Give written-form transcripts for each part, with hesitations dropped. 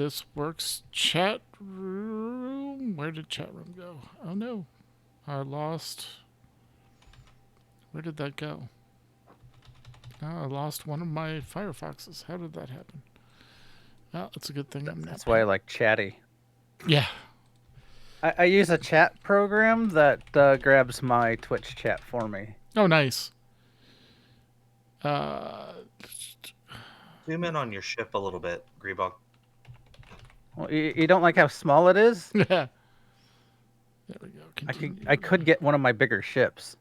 this works. Chat room. Where did chat room go? Oh no. I lost. Where did that go? Oh, I lost one of my Firefoxes. How did that happen? Well, it's a good thing I'm not. That's why I like Chatty. Yeah. I use a chat program that grabs my Twitch chat for me. Oh, nice. Zoom in on your ship a little bit, Greebog. Well, you don't like how small it is? Yeah. There we go. I could get one of my bigger ships.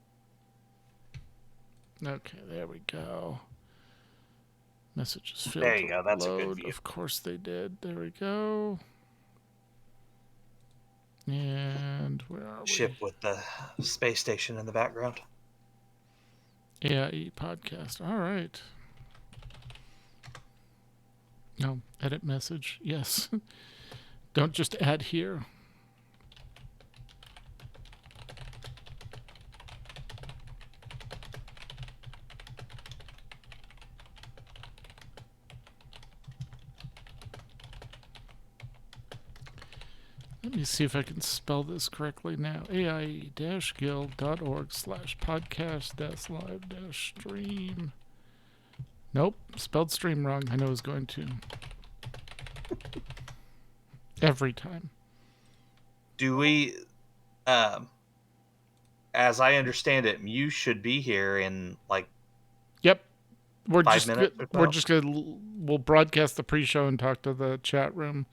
Okay, there we go. Messages filled. There you go. That's a good view. Of course they did. There we go. And where are we? Ship with the space station in the background. AIE Podcast. All right. No, edit message. Yes. Don't just add here. Let me see if I can spell this correctly now. AIE-guild.org/podcast-live-stream. Nope, spelled stream wrong. I know I was going to. Every time. Do we, as I understand it, you should be here in like. Yep. We're 5 just minutes. we'll broadcast the pre-show and talk to the chat room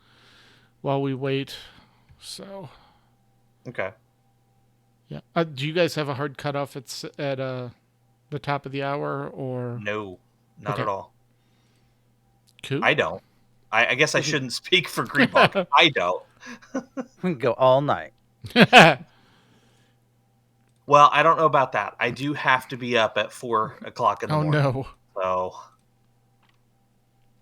while we wait. So. Okay. Yeah. Do you guys have a hard cutoff at the top of the hour or? No, not at all. Cool. I don't. I guess I shouldn't speak for Greebog. I don't. We can go all night. Well, I don't know about that. I do have to be up at 4 o'clock in the morning. Oh no. So. All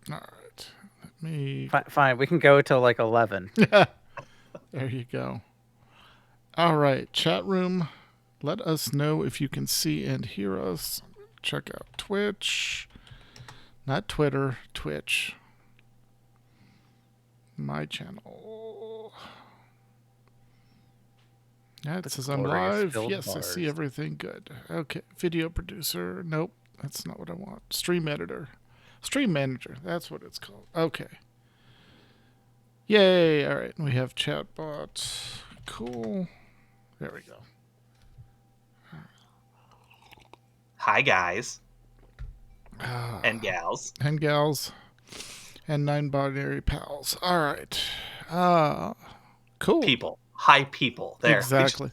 right. Let me. Fine, we can go till like 11. There you go. All right, chat room. Let us know if you can see and hear us. Check out Twitch. Not Twitter, Twitch. My channel. Yeah, it says I'm live. Yes, I see everything good. Okay, video producer. Nope, that's not what I want. Stream editor. Stream manager. That's what it's called. Okay. Yay. All right, we have chatbot. Cool. There we go. Hi, guys. And gals. And gals. And non-binary pals. All right. Cool. People. Hi, people. There. Exactly.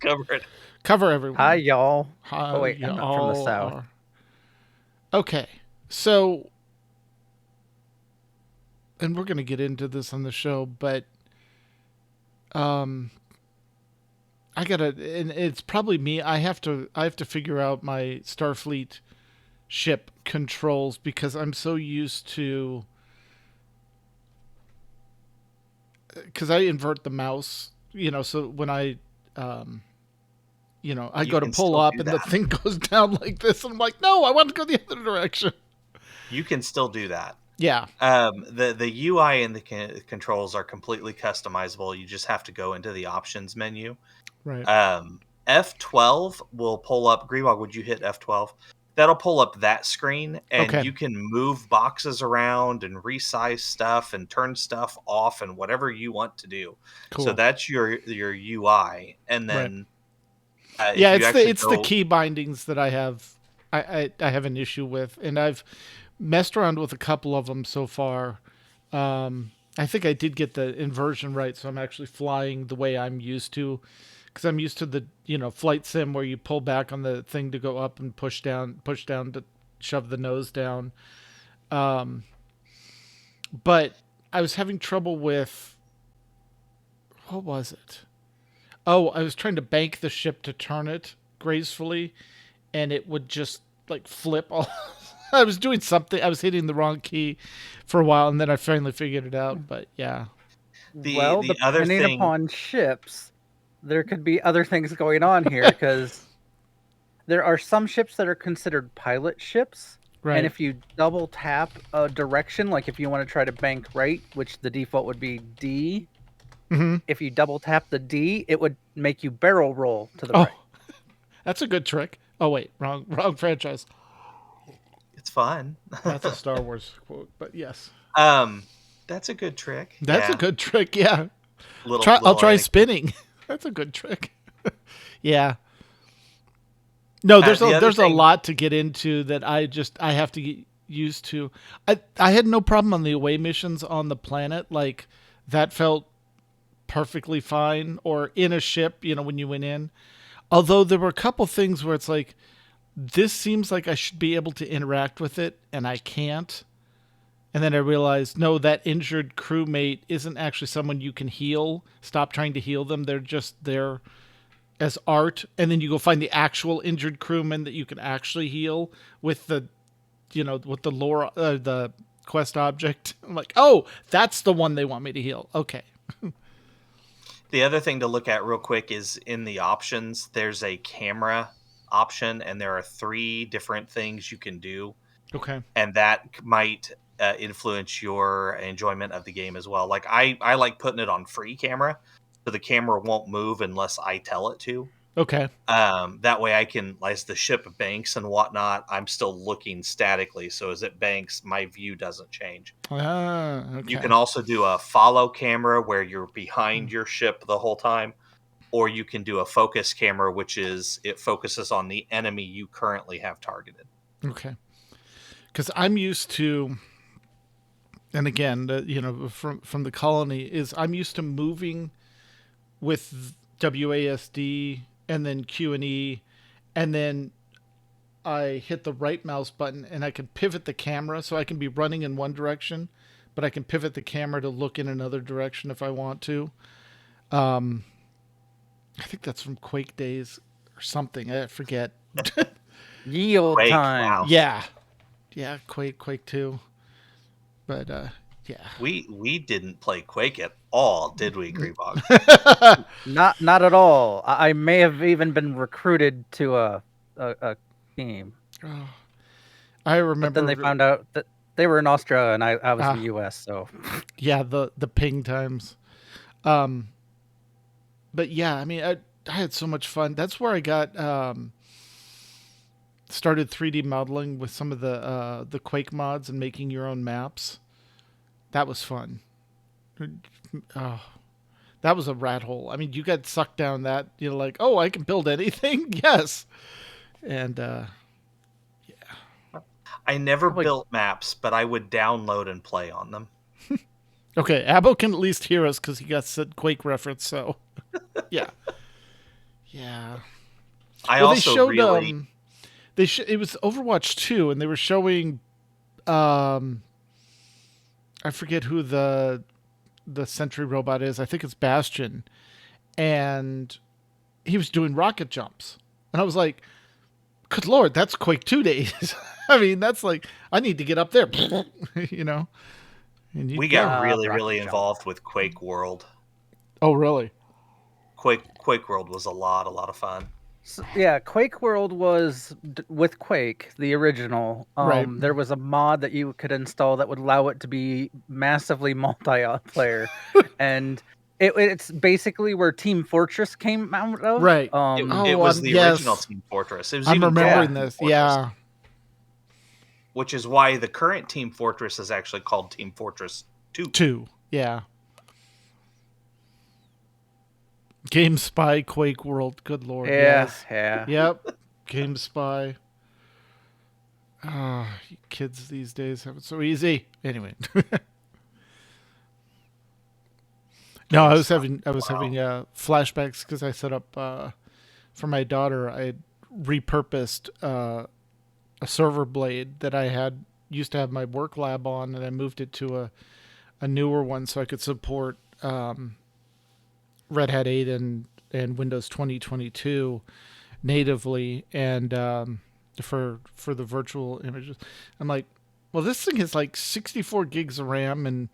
Cover everyone. Hi, y'all. Hi, oh, wait, I'm not from the South. Okay. So, and we're going to get into this on the show, but I gotta, and it's probably me. I have to figure out my Starfleet ship controls because I'm so used to, because I invert the mouse, so when I go to pull up and the thing goes down like this, and I'm like, no, I want to go the other direction. You can still do that. Yeah. The UI and the controls are completely customizable. You just have to go into the options menu. Right. F12 will pull up. Greebog, would you hit F12? That'll pull up that screen, and you can move boxes around and resize stuff and turn stuff off and whatever you want to do. Cool. So that's your UI, and then it's the key bindings that I have. I have an issue with, and I've messed around with a couple of them so far. I think I did get the inversion right, so I'm actually flying the way I'm used to. Because I'm used to the, flight sim where you pull back on the thing to go up and push down to shove the nose down. But I was having trouble with, what was it? Oh, I was trying to bank the ship to turn it gracefully, and it would just like flip all. I was doing something. I was hitting the wrong key for a while, and then I finally figured it out. But yeah. Depending upon ships, there could be other things going on here because there are some ships that are considered pilot ships. Right. And if you double tap a direction, like if you want to try to bank right, which the default would be D, if you double tap the D, it would make you barrel roll to the right. That's a good trick. Oh wait, wrong franchise. It's fun. That's a Star Wars quote, but yes. That's a good trick. That's a good trick. Yeah. Little I'll try spinning. That's a good trick. Yeah. No, there's a lot to get into that I have to get used to. I had no problem on the away missions on the planet. Like that felt perfectly fine, or in a ship, when you went in. Although there were a couple things where it's like, this seems like I should be able to interact with it and I can't. And then I realized, no, that injured crewmate isn't actually someone you can heal. Stop trying to heal them. They're just there as art. And then you go find the actual injured crewman that you can actually heal with the, with the lore, the quest object. I'm like, oh, that's the one they want me to heal. Okay. The other thing to look at real quick is in the options, there's a camera option, and there are 3 different things you can do. Okay. And that might influence your enjoyment of the game as well. Like I like putting it on free camera, so the camera won't move unless I tell it to. Okay. That way I can, as the ship banks and whatnot, I'm still looking statically. So as it banks, my view doesn't change. Okay. You can also do a follow camera where you're behind your ship the whole time, or you can do a focus camera, which is it focuses on the enemy you currently have targeted. Okay. Because I'm used to, and again, from the colony, is I'm used to moving with WASD and then Q and E, and then I hit the right mouse button and I can pivot the camera, so I can be running in one direction, but I can pivot the camera to look in another direction if I want to. I think that's from Quake days or something. I forget. Ye old time. Wow. Yeah, Quake 2. But yeah. We didn't play Quake at all, did we, Greebog? Not at all. I may have even been recruited to a team. Oh, I remember. But then they found out that they were in Australia and I was in the US, so yeah, the ping times. But yeah, I mean, I had so much fun. That's where I got started 3D modeling with some of the Quake mods and making your own maps. That was fun. That was a rat hole. I mean, you got sucked down that, like, oh, I can build anything? Yes. And yeah. I never built maps, but I would download and play on them. Okay, Abbo can at least hear us because he got said Quake reference, so yeah. Yeah. They showed, it was Overwatch 2, and they were showing I forget who the sentry robot is. I think it's Bastion. And he was doing rocket jumps. And I was like, good Lord, that's Quake 2 days. I mean, that's like, I need to get up there, And we got really involved with Quake World. Oh, really? Quake World was a lot of fun. So, yeah, Quake World was with Quake, the original. Right. There was a mod that you could install that would allow it to be massively multiplayer, and it's basically where Team Fortress came out of. Right. It was the original Team Fortress. It was I'm remembering this. Yeah. Which is why the current Team Fortress is actually called Team Fortress 2. 2, yeah. Game Spy, Quake World, good Lord. Yeah, yes. yeah. Yep, Game Spy. Oh, you kids these days have it so easy. Anyway. No, I was having flashbacks because I set up for my daughter. I had repurposed a server blade that I used to have my work lab on, and I moved it to a newer one so I could support Red Hat 8 and Windows 2022 natively, and for the virtual images. I'm like, well, this thing is like 64 gigs of RAM and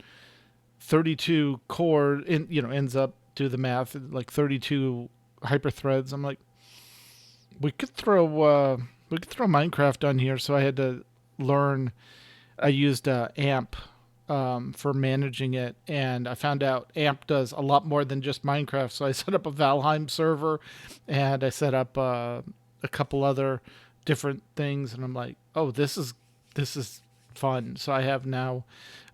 32 core, ends up, do the math, like 32 hyperthreads. I'm like, we could throw Minecraft on here, so I had to learn. I used AMP for managing it, and I found out AMP does a lot more than just Minecraft. So I set up a Valheim server, and I set up a couple other different things, and I'm like, oh, this is fun. So I have now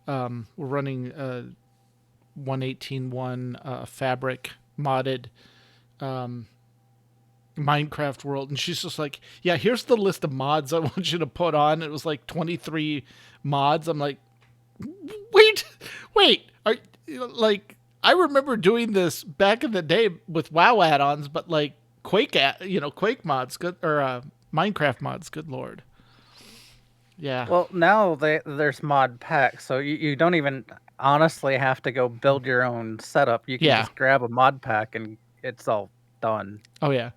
we're running 1.18.1 Fabric modded Minecraft world, and she's just like, yeah, here's the list of mods I want you to put on. It was like 23 mods. I'm like, wait, like, I remember doing this back in the day with WoW add-ons, but like Quake mods, good, or Minecraft mods, good lord. Yeah. Well, now there's mod packs, so you don't even honestly have to go build your own setup. You can just grab a mod pack and it's all done. Oh yeah.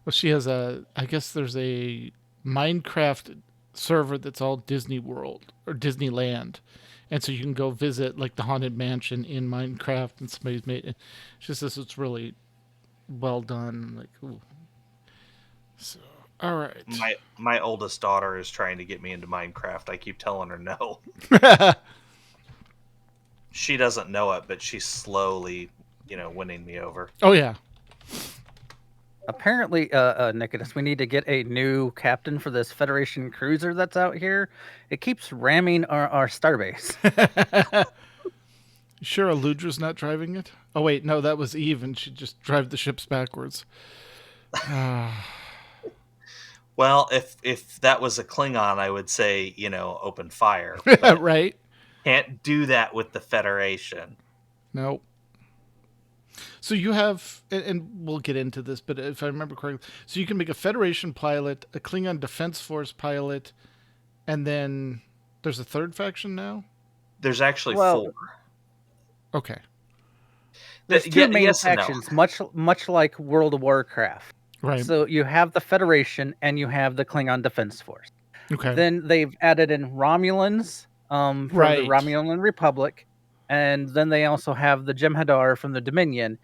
Well, she has I guess there's a Minecraft server that's all Disney World or Disneyland. And so you can go visit like the Haunted Mansion in Minecraft, and somebody's made it. She says it's really well done. I'm like, ooh. So, all right. My oldest daughter is trying to get me into Minecraft. I keep telling her no. She doesn't know it, but she's slowly, winning me over. Oh yeah. Apparently, Nicodemus, we need to get a new captain for this Federation cruiser that's out here. It keeps ramming our starbase. Sure, Eludra's not driving it? Oh, wait, no, that was Eve, and she just drive the ships backwards. Well, if that was a Klingon, I would say, open fire. Right. Can't do that with the Federation. Nope. So you have, and we'll get into this, but if I remember correctly, so you can make a Federation pilot, a Klingon Defense Force pilot, and then there's a third faction now? There's actually 4. Okay. There's 2 main factions, much like World of Warcraft. Right. So you have the Federation and you have the Klingon Defense Force. Okay. Then they've added in Romulans from the Romulan Republic, and then they also have the Jem'Hadar from the Dominion.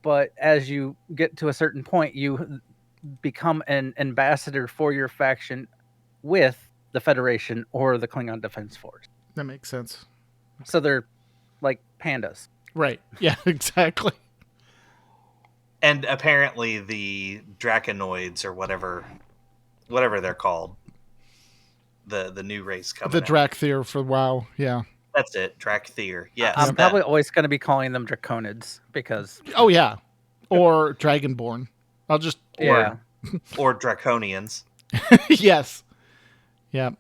But as you get to a certain point, you become an ambassador for your faction with the Federation or the Klingon Defense Force. That makes sense. So they're like pandas. Right. Yeah, exactly. And apparently the Draconoids or whatever they're called, the new race coming The Drakthir for WoW, yeah. That's it, Drakthir. Yes. I'm probably always going to be calling them Draconids because... Oh, yeah. Or Dragonborn. I'll just... Yeah. Or Draconians. Yes. Yep.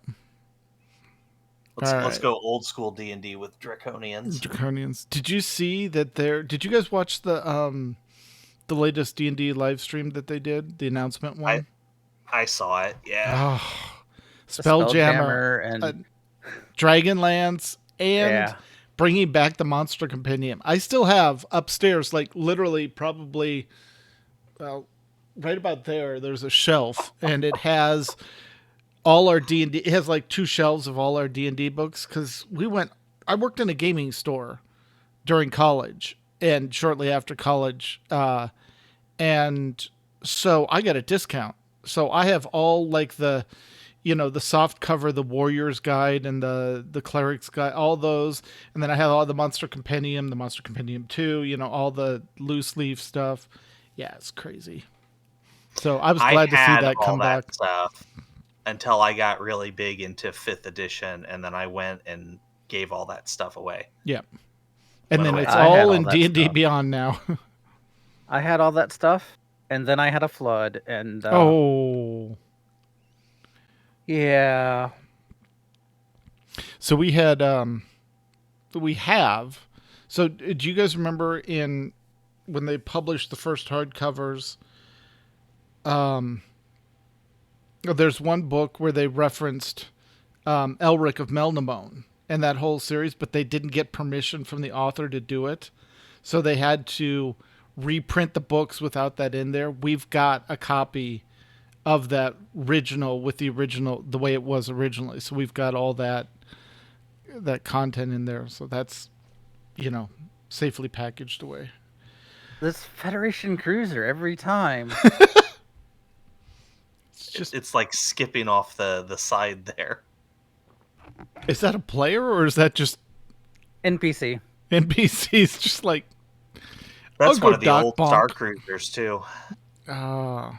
Let's go old school D&D with Draconians. Draconians. Did you see that did you guys watch the latest D&D live stream that they did? The announcement one? I saw it, yeah. Oh, Spelljammer and Dragonlance and bringing back the Monster Compendium. I still have upstairs, like literally probably, well, right about there's a shelf, and it has all our D&D. It has like 2 shelves of all our D&D books, because I worked in a gaming store during college and shortly after college, and so I got a discount. So I have all like the soft cover, the Warrior's Guide and the Cleric's Guide, all those. And then I have all the Monster Compendium, the Monster Compendium 2, all the loose leaf stuff. Yeah, it's crazy. So I was glad to see that come back. Stuff until I got really big into 5th edition, and then I went and gave all that stuff away. Yeah. And then it's all in D&D Beyond now. I had all that stuff, and then I had a flood, and... Yeah. So we had, so do you guys remember when they published the first hardcovers, there's one book where they referenced Elric of Melniboné and that whole series, but they didn't get permission from the author to do it. So they had to reprint the books without that in there. We've got a copy of that original with the way it was originally. So we've got all that content in there. So that's, safely packaged away. This Federation cruiser every time. It's like skipping off the side there. Is that a player or is that just NPC? NPCs just like. That's one of the old Star Cruisers too. Okay.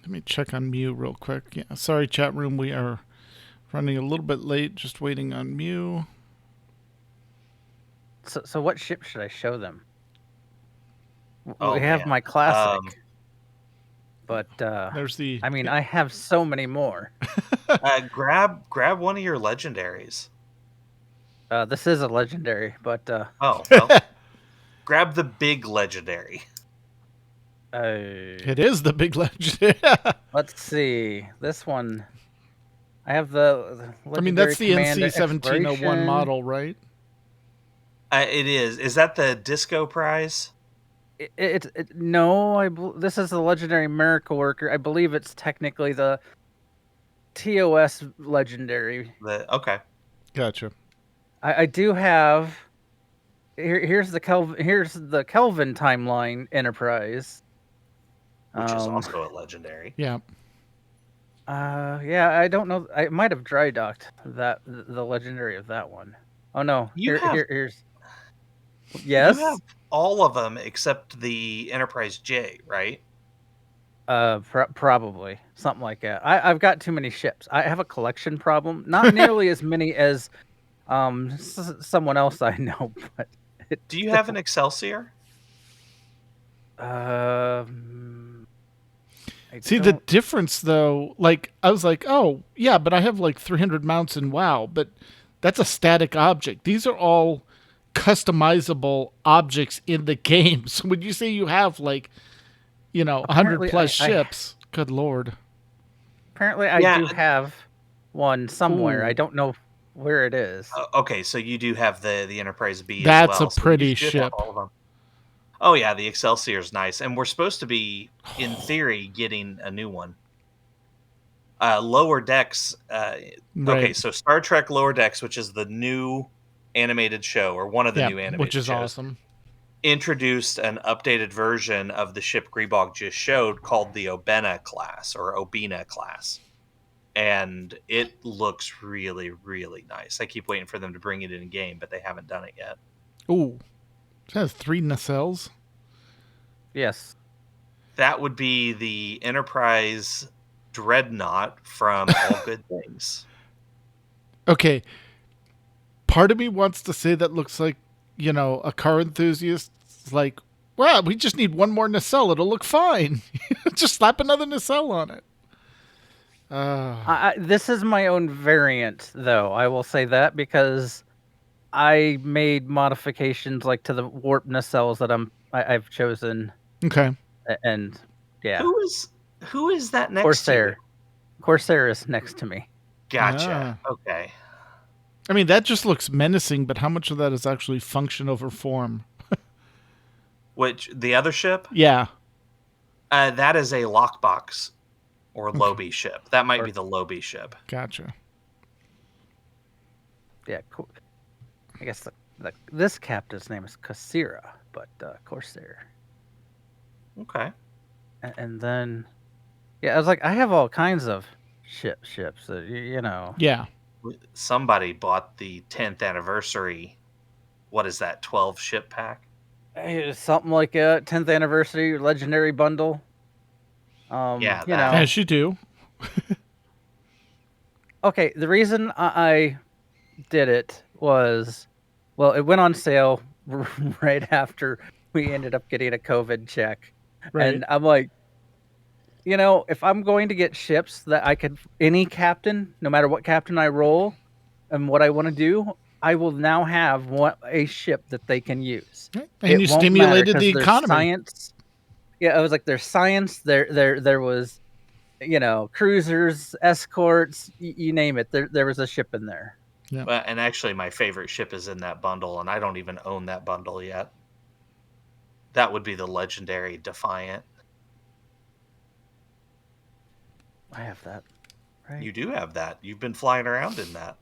Let me check on Mew real quick. Yeah, sorry, chat room. We are running a little bit late. Just waiting on Mew. So what ship should I show them? We have my classic. But there's the. I mean, I have so many more. Grab one of your legendaries. This is a legendary, but well, grab the big legendary. It is the big legendary. Let's see. This one. I have the I mean, that's the NC-1701 model, right? It is. Is that the disco prize? No, this is the legendary miracle worker. I believe it's technically the TOS legendary. Okay. Gotcha. I do have. Here's the Kelvin timeline Enterprise, which is also a legendary. Yeah. Yeah. I don't know. I might have dry docked the legendary of that one. Oh no. Here's. Yes. You have all of them except the Enterprise J, right? Probably something like that. I've got too many ships. I have a collection problem. Not nearly as many as someone else I know. But do you have an Excelsior? See the difference though. Like I was like, oh yeah, but I have like 300 mounts in WoW, but that's a static object. These are all customizable objects in the game. So when you say you have like, 100 plus ships, good Lord. Apparently I do have one somewhere. Ooh. I don't know where it is. Okay, so you do have the Enterprise B That's as well. That's a pretty ship. Oh yeah, the Excelsior is nice. And we're supposed to be, in theory, getting a new one. Lower Decks. Right. Okay, so Star Trek Lower Decks, which is the new animated show, or one of the new animated shows, which is awesome, introduced an updated version of the ship Greebog just showed called the Obena class or Obina class, and it looks really, really nice. I keep waiting for them to bring it in game, but they haven't done it yet. Ooh, it has 3 nacelles. Yes, that would be the Enterprise Dreadnought from All Good Things. Okay. Part of me wants to say that looks like, a car enthusiast. It's like, well, we just need one more nacelle. It'll look fine. Just slap another nacelle on it. This is my own variant, though. I will say that because I made modifications like to the warp nacelles that I've chosen. Okay. And yeah. Who is that next Corsair. to you? Corsair is next to me. Gotcha. Okay. I mean, that just looks menacing, but how much of that is actually function over form? Which, the other ship? Yeah. That is a lockbox or Lobby ship. That might be the Lobby ship. Gotcha. Yeah, cool. I guess this captain's name is Kassira, but Corsair. Okay. And then, yeah, I was like, I have all kinds of ships, Yeah. Somebody bought the 10th anniversary. What is that? 12 ship pack? Something like a 10th anniversary legendary bundle. As you do. Okay, the reason I did it was, well, it went on sale right after we ended up getting a COVID check. Right. And I'm like, if I'm going to get ships that I could, any captain, no matter what captain I roll and what I want to do, I will now have a ship that they can use. And you stimulated the economy. Science. Yeah, I was like, there's science. There was, cruisers, escorts, you name it. There was a ship in there. Yeah. And actually, my favorite ship is in that bundle, and I don't even own that bundle yet. That would be the legendary Defiant. I have that, right? You do have that. You've been flying around in that.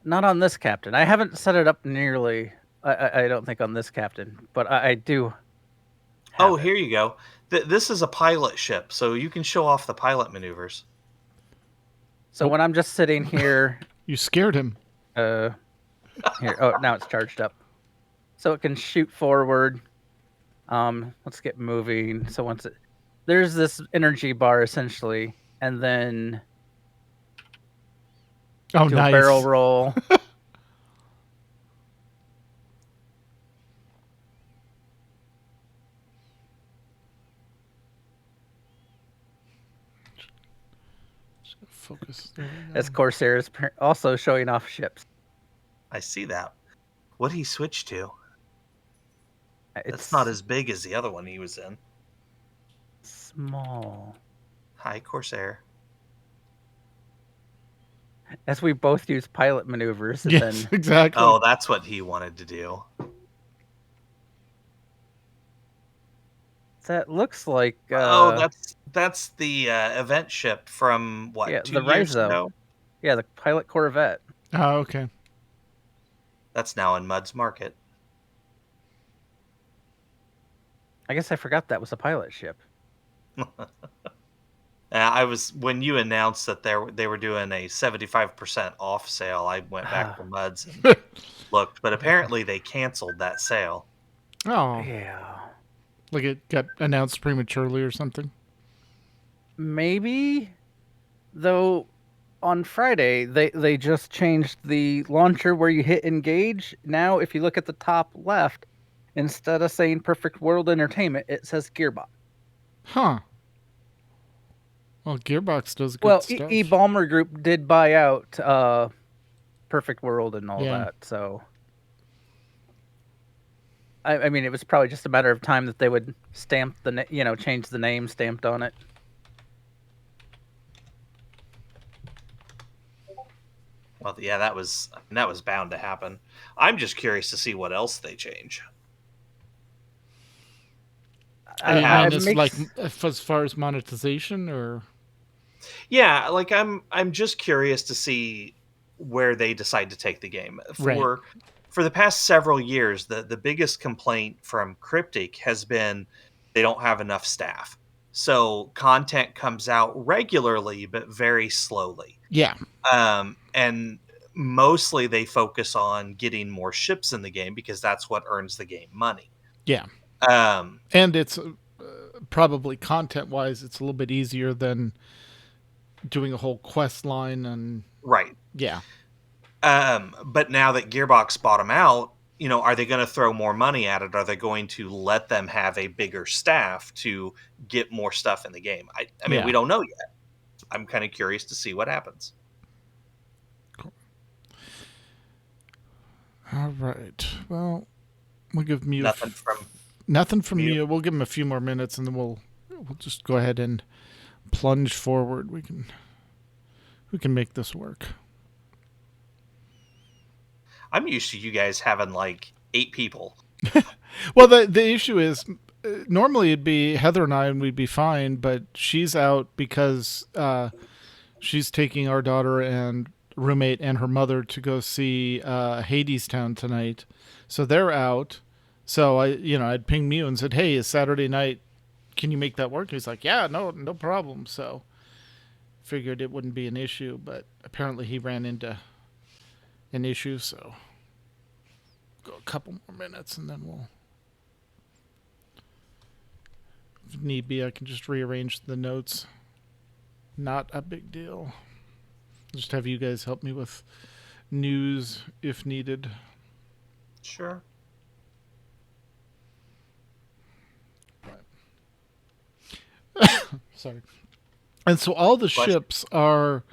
Not on this captain. I haven't set it up nearly, I don't think, on this captain, but I do. Oh, here you go. This is a pilot ship, so you can show off the pilot maneuvers. So when I'm just sitting here, you scared him. Here. Oh, now it's charged up, so it can shoot forward. Let's get moving. So there's this energy bar essentially, and then do nice. A barrel roll. Focus. As Corsair is also showing off ships. I see that. What did he switch to? It's not as big as the other one he was in. Small. Hi, Corsair. As we both use pilot maneuvers. And yes, then... exactly. Oh, that's what he wanted to do. That looks like... that's the event ship from, what, 2 years ago? Yeah, the pilot Corvette. Oh, okay. That's now in Mud's Market. I guess I forgot that was a pilot ship. When you announced that they were doing a 75% off sale, I went back to Mud's and looked, but apparently they canceled that sale. Oh. Yeah. Like it got announced prematurely or something? Maybe. Though on Friday, they just changed the launcher where you hit engage. Now, if you look at the top left, instead of saying Perfect World Entertainment, it says Gearbox. Huh. Well, Gearbox does good stuff. Well, E-Balmer Group did buy out Perfect World and all that, so... I mean, it was probably just a matter of time that they would stamp change the name stamped on it. Well, yeah, that was bound to happen. I'm just curious to see what else they change. Like as far as monetization, or yeah, like I'm just curious to see where they decide to take the game. For the past several years, the biggest complaint from Cryptic has been they don't have enough staff. So content comes out regularly, but very slowly. Yeah. And mostly they focus on getting more ships in the game because that's what earns the game money. Yeah. And it's probably content-wise, it's a little bit easier than doing a whole quest line and... Right. Yeah. But now that Gearbox bought them out, are they going to throw more money at it? Are they going to let them have a bigger staff to get more stuff in the game? I mean, we don't know yet. I'm kind of curious to see what happens. Cool. All right. Well, we'll give Mew nothing from Mew. We'll give him a few more minutes, and then we'll just go ahead and plunge forward. We can make this work. I'm used to you guys having like 8 people. Well, the issue is normally it'd be Heather and I, and we'd be fine, but she's out because she's taking our daughter and roommate and her mother to go see Hadestown tonight. So they're out. So I'd ping Mew and said, "Hey, it's Saturday night. Can you make that work?" He's like, "Yeah, no problem." So figured it wouldn't be an issue, but apparently he ran into an issue, so go a couple more minutes and then we'll, if need be, I can just rearrange the notes. Not a big deal. Just have you guys help me with news if needed. Sure. Right. Sorry. And so all the ships are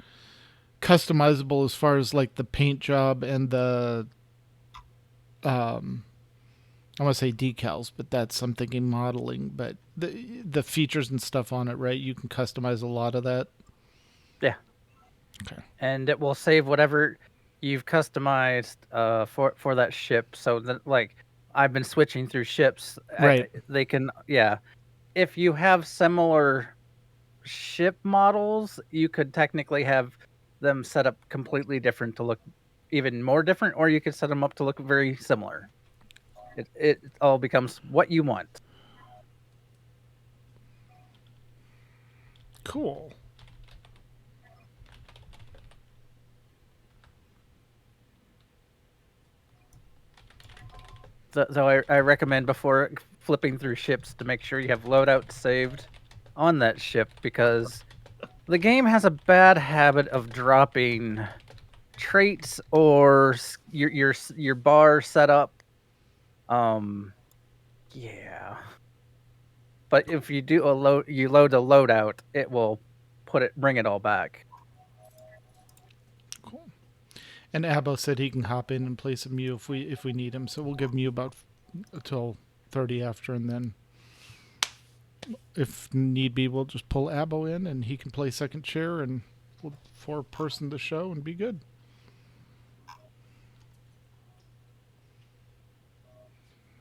customizable as far as like the paint job and the I want to say decals, but that's I'm thinking modeling, but the features and stuff on it, right? You can customize a lot of that. Yeah. Okay. And it will save whatever you've customized for that ship. So that, like, I've been switching through ships. Right. They can, yeah. If you have similar ship models, you could technically have them set up completely different to look even more different, or you could set them up to look very similar. It all becomes what you want. Cool. So I recommend before flipping through ships to make sure you have loadout saved on that ship, because the game has a bad habit of dropping traits or your bar setup. Yeah. But if you do you load a loadout, it will bring it all back. Cool. And Abbo said he can hop in and play some Mew if we need him. So we'll give Mew about until 30 after, and then if need be, we'll just pull Abbo in and he can play second chair, and we'll 4-person the show and be good.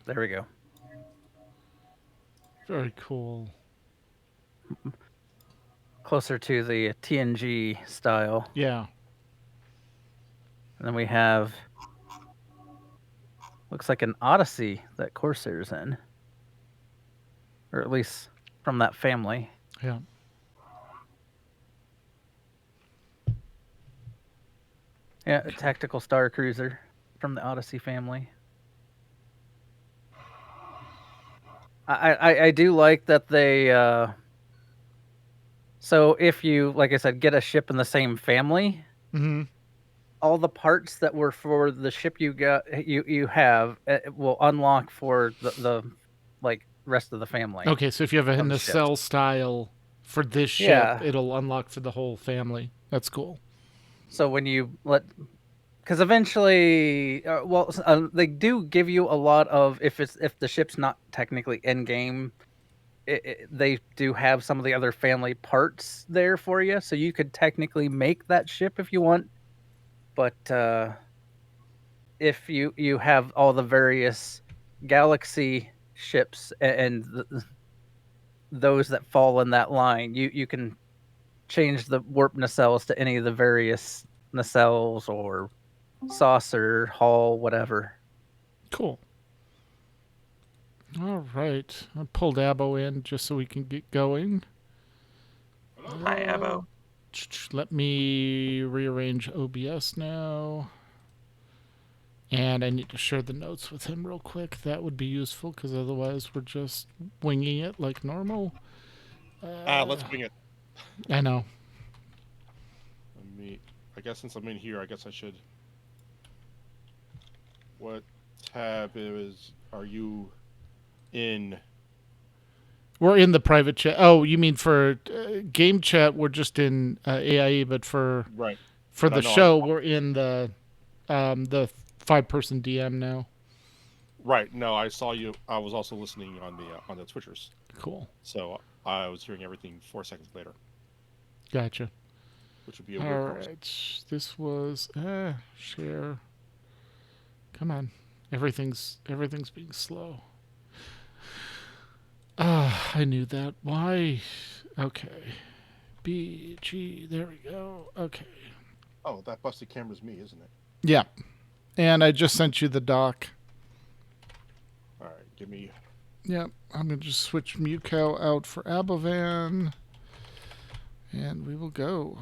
There we go. Very cool. Closer to the TNG style. Yeah. And then we have, looks like an Odyssey that Corsair's in. Or at least from that family. Yeah. Yeah, a tactical star cruiser from the Odyssey family. I do like that they so if you, like I said, get a ship in the same family, all the parts that were for the ship you have will unlock for the like rest of the family. Okay, so if you have a nacelle style for this ship, it'll unlock for the whole family. That's cool. So when you because eventually, they do give you a lot of, if the ship's not technically in game, they do have some of the other family parts there for you, so you could technically make that ship if you want. But if you have all the various galaxy ships and those that fall in that line, you can change the warp nacelles to any of the various nacelles or saucer, hull, whatever. Cool. All right. I pulled Abbo in just so we can get going. Hi, Abbo. Let me rearrange OBS now. And I need to share the notes with him real quick. That would be useful, because otherwise we're just winging it like normal. Let's wing it. I know. I guess since I'm in here, I guess I should. What tab are you in? We're in the private chat. Oh, you mean for game chat? We're just in AIE, but for the show, we're in the 5-person DM now. Right. No, I saw you. I was also listening on the Twitchers. Cool. So I was hearing everything 4 seconds later. Gotcha. Which would be a weird All right. This was share. Come on. Everything's being slow. I knew that. Why? Okay. BG. There we go. Okay. Oh, that busted camera's me, isn't it? Yeah. And I just sent you the doc. All right. Give me. Yep. I'm going to just switch Muco out for Abovan. And we will go.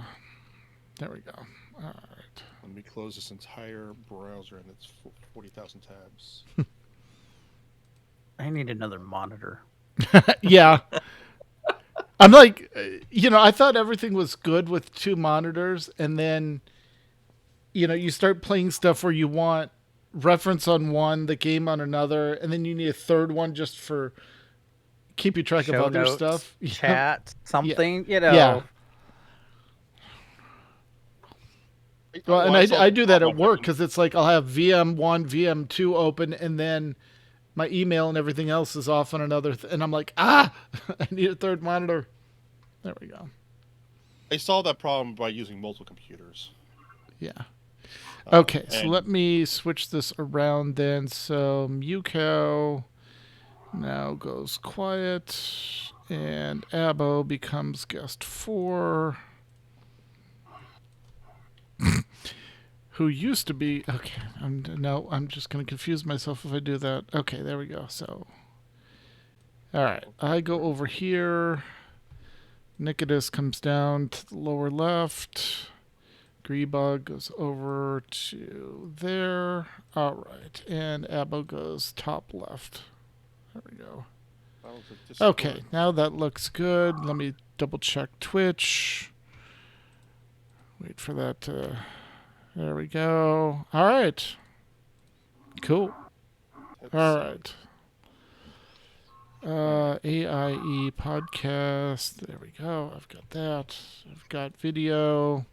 There we go. All right. Let me close this entire browser and it's 40,000 tabs. I need another monitor. Yeah. I'm like, I thought everything was good with 2 monitors, and then, you start playing stuff where you want reference on one, the game on another, and then you need a third one just for keep you track of other notes, stuff. Chat, something, Yeah. Well, and I do that at work, because it's like I'll have VM1, VM2 open, and then my email and everything else is off on another, and I'm like, I need a third monitor. There we go. I solved that problem by using multiple computers. Yeah. Okay, so let me switch this around then. So Muco now goes quiet, and Abbo becomes guest 4. Who used to be... Okay, I'm just going to confuse myself if I do that. Okay, there we go. So, all right, I go over here. Nicodus comes down to the lower left. Greebog goes over to there. All right. And Abo goes top left. There we go. Okay, now that looks good. Let me double check Twitch. Wait for that to... There we go. All right. Cool. All right. AIE Podcast. There we go. I've got that. I've got video.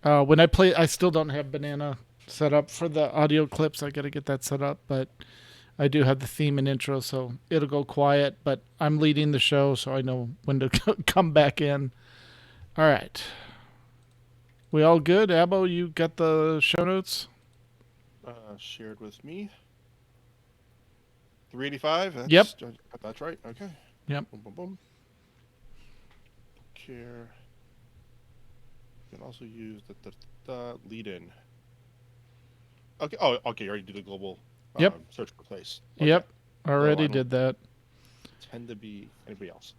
When I play, I still don't have Banana set up for the audio clips. I got to get that set up, but I do have the theme and intro, so it'll go quiet, but I'm leading the show, so I know when to come back in. All right. We all good? Abo, you got the show notes? Shared with me. 385? Yep. That's right. Okay. Yep. Boom, boom, boom. Care. You can also use the lead-in. Okay. Oh, okay. You already did the global search for place. Okay. Yep. Already did that. Tend to be anybody else.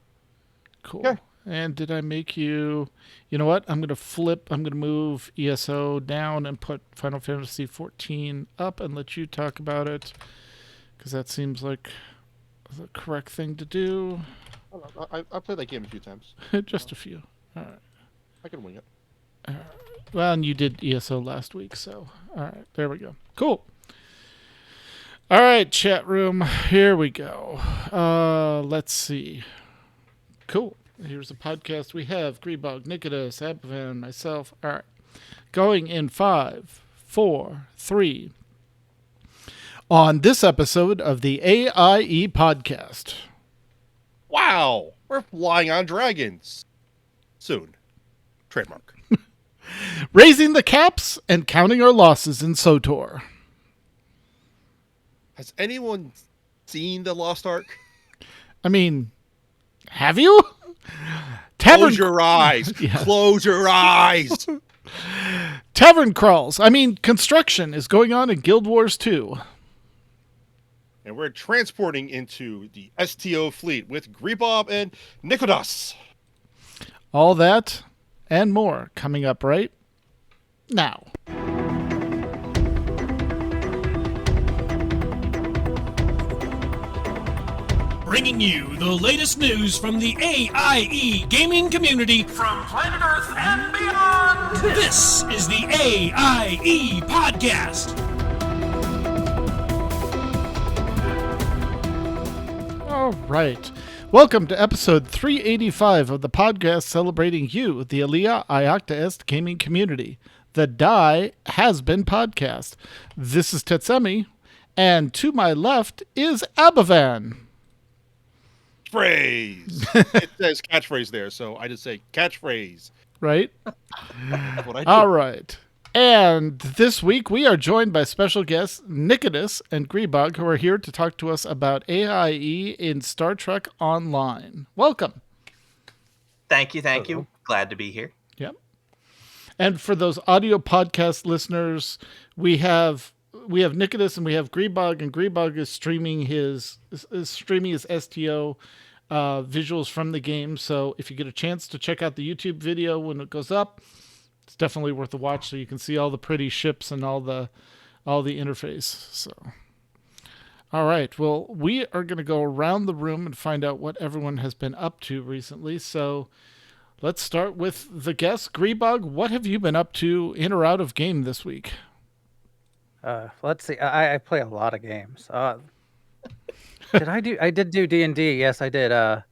Cool. Okay. And did I make you... You know what? I'm going to move ESO down and put Final Fantasy 14 up and let you talk about it. Because that seems like the correct thing to do. I played that game a few times. Just a few. All right. I can wing it. Well, and you did ESO last week, so... All right. There we go. Cool. All right, chat room. Here we go. Let's see. Cool. Here's the podcast. We have Greebog, Nicodemus, Abavan, myself. All right. Going in 5, 4, 3. On this episode of the AIE Podcast. Wow. We're flying on dragons. Soon. Trademark. Raising the caps and counting our losses in SOTOR. Has anyone seen the Lost Ark? I mean, have you? Close your eyes. Yeah. Close your eyes. Tavern crawls. I mean, construction is going on in Guild Wars 2. And we're transporting into the STO fleet with Greebob and Nicodemus. All that and more coming up right now. Bringing you the latest news from the AIE gaming community from planet Earth and beyond. This is the AIE Podcast. All right. Welcome to episode 385 of the podcast celebrating you, the Alia Iacta Est gaming community. The Die Has Been podcast. This is Tetsemi, and to my left is Abavan. Phrase. It says catchphrase there, so I just say catchphrase. Right? That's what I do. All right. And this week we are joined by special guests Nicodemus and Greebog, who are here to talk to us about AIE in Star Trek Online. Welcome. Thank you. Glad to be here. Yep. And for those audio podcast listeners, we have Nicodemus and we have Greebog, and Greebog is streaming his STO visuals from the game. So if you get a chance to check out the YouTube video when it goes up, it's definitely worth a watch, so you can see all the pretty ships and all the interface. So, all right. Well, we are going to go around the room and find out what everyone has been up to recently. So, let's start with the guest, Greebog. What have you been up to in or out of game this week? Let's see. I play a lot of games. I did do D&D. Yes, I did. I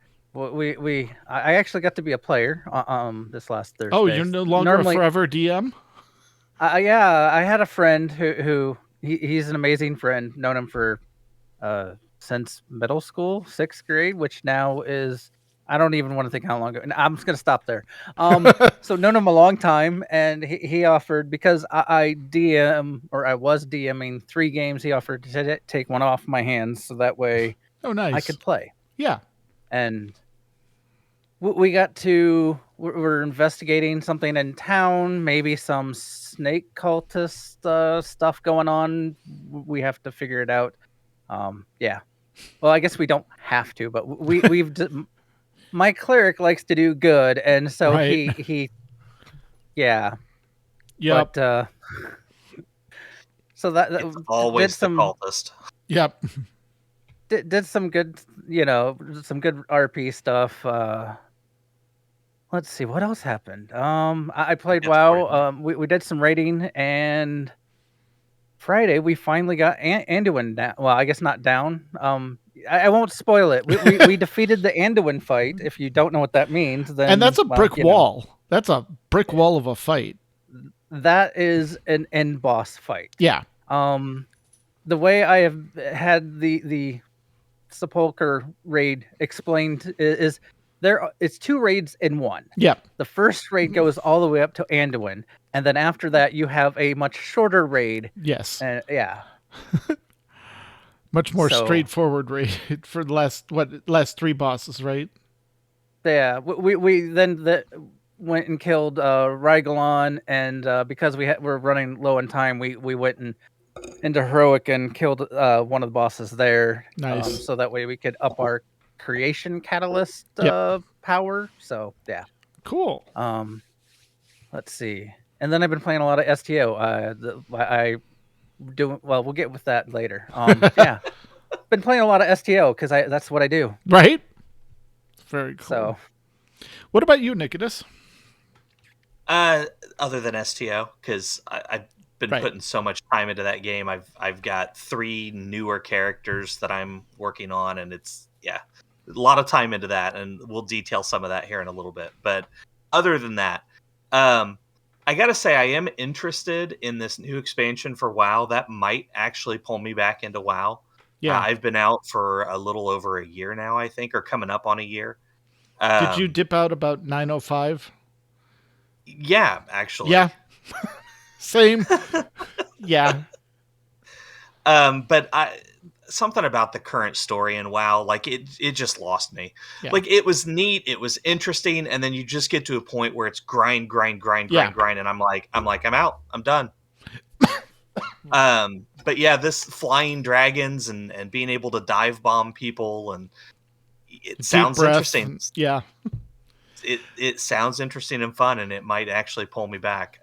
actually got to be a player this last Thursday. Oh, you're no longer a forever DM? Yeah, I had a friend who he's an amazing friend. Known him for since middle school, 6th grade, which now is, I don't even want to think how long ago. I'm just going to stop there. So known him a long time, and he offered, because I was DMing 3 games, he offered to take one off my hands so that way nice. I could play. Yeah. And we're investigating something in town, maybe some snake cultist stuff going on. We have to figure it out. Yeah. Well, I guess we don't have to, but we've my cleric likes to do good, and so right. he yeah. Yep. But so that it's always the cultist. Yep. Did some good, some good RP stuff. Let's see what else happened. I played WoW. We did some raiding, and Friday we finally got Anduin down. Well, I guess not down. I won't spoil it. We defeated the Anduin fight. If you don't know what that means, then and that's a brick wall. That's a brick wall of a fight. That is an end boss fight. Yeah. The way I have had the Sepulchre raid explained is it's 2 raids in one. Yep. The first raid goes all the way up to Anduin, and then after that you have a much shorter raid. Yes. Yeah. Much more straightforward raid for the last 3 bosses, right? Yeah. We then went and killed Rygalon, and because we're running low on time, we went into heroic and killed one of the bosses there. Nice. So that way we could up our creation catalyst power. So yeah. Cool. Let's see. And then I've been playing a lot of STO. We'll get with that later. Yeah. Been playing a lot of STO because that's what I do. Right. Very cool. So what about you, Nicodemus? Other than STO, because I've been putting so much time into that game. I've got 3 newer characters that I'm working on, and it's a lot of time into that, and we'll detail some of that here in a little bit. But other than that, I gotta say I am interested in this new expansion for WoW. That might actually pull me back into WoW. Yeah, I've been out for a little over a year now, I think, or coming up on a year. Did you dip out about 9:05? Yeah, actually. Yeah. Same. Yeah. But something about the current story in WoW, like it just lost me. Yeah. Like it was neat, it was interesting, and then you just get to a point where it's grind, and I'm out. I'm done. But yeah, this flying dragons and being able to dive bomb people, and it sounds interesting. Yeah. It sounds interesting and fun, and it might actually pull me back.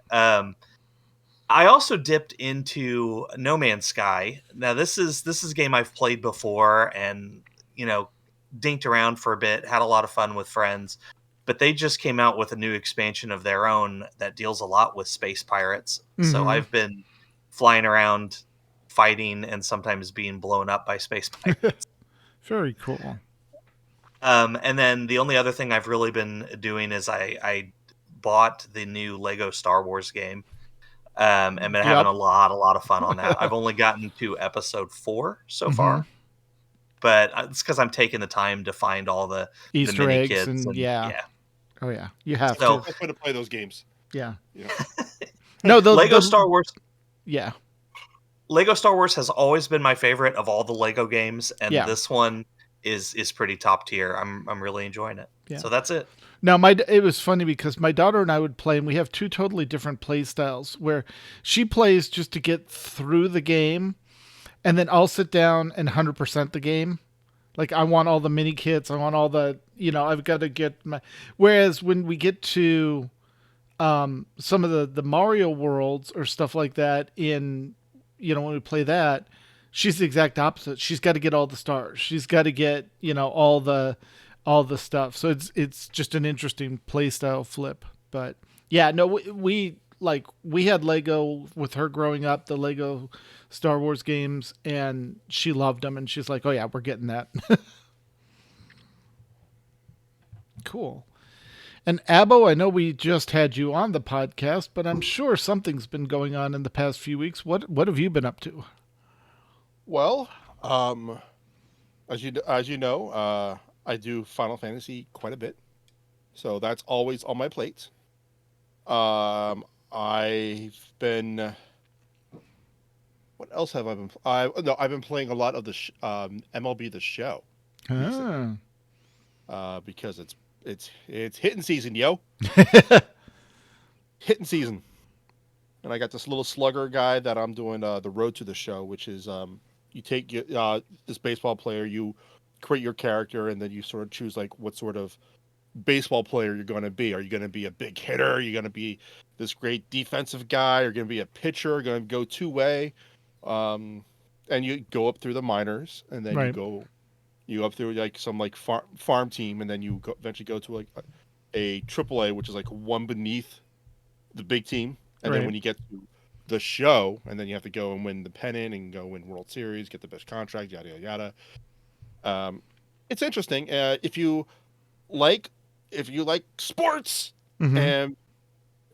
I also dipped into No Man's Sky. Now this is a game I've played before, and dinked around for a bit, had a lot of fun with friends. But they just came out with a new expansion of their own that deals a lot with space pirates. Mm-hmm. So I've been flying around, fighting, and sometimes being blown up by space pirates. Very cool. And then the only other thing I've really been doing is I bought the new Lego Star Wars game. And been having a lot of fun on that. I've only gotten to episode 4 so far, but it's because I'm taking the time to find all the Easter mini eggs kids and yeah. Oh yeah, you have to. That's way to play those games. Yeah. No, Lego Star Wars. Yeah. Lego Star Wars has always been my favorite of all the Lego games, and this one is pretty top tier. I'm really enjoying it. Yeah. So that's it. Now, it was funny because my daughter and I would play, and we have 2 totally different play styles, where she plays just to get through the game, and then I'll sit down and 100% the game. Like, I want all the mini kits, I want all the, I've got to get my... Whereas when we get to some of the Mario worlds or stuff like that when we play that, she's the exact opposite. She's got to get all the stars. She's got to get, all the stuff. So it's just an interesting play style flip. But yeah, no, we had Lego with her growing up, the Lego Star Wars games, and she loved them, and she's like, oh yeah, we're getting that. Cool. And Abbo, I know we just had you on the podcast, but I'm sure something's been going on in the past few weeks. What have you been up to? Well, as you know, I do Final Fantasy quite a bit, so that's always on my plate. I've been... What else have I been... I've been playing a lot of the MLB The Show. Because it's hitting season, yo. Hitting season. And I got this little slugger guy that I'm doing the Road to the Show, which is you take this baseball player, you create your character, and then you sort of choose like what sort of baseball player you're going to be. Are you going to be a big hitter? Are you going to be this great defensive guy? Are you going to be a pitcher? Going to go two-way? And you go up through the minors, and then you up through like some like farm team, and then you eventually go to like a AAA, which is like one beneath the big team. And then when you get to the show, and then you have to go and win the pennant and go win World Series, get the best contract, yada yada yada. It's interesting. If you like sports, and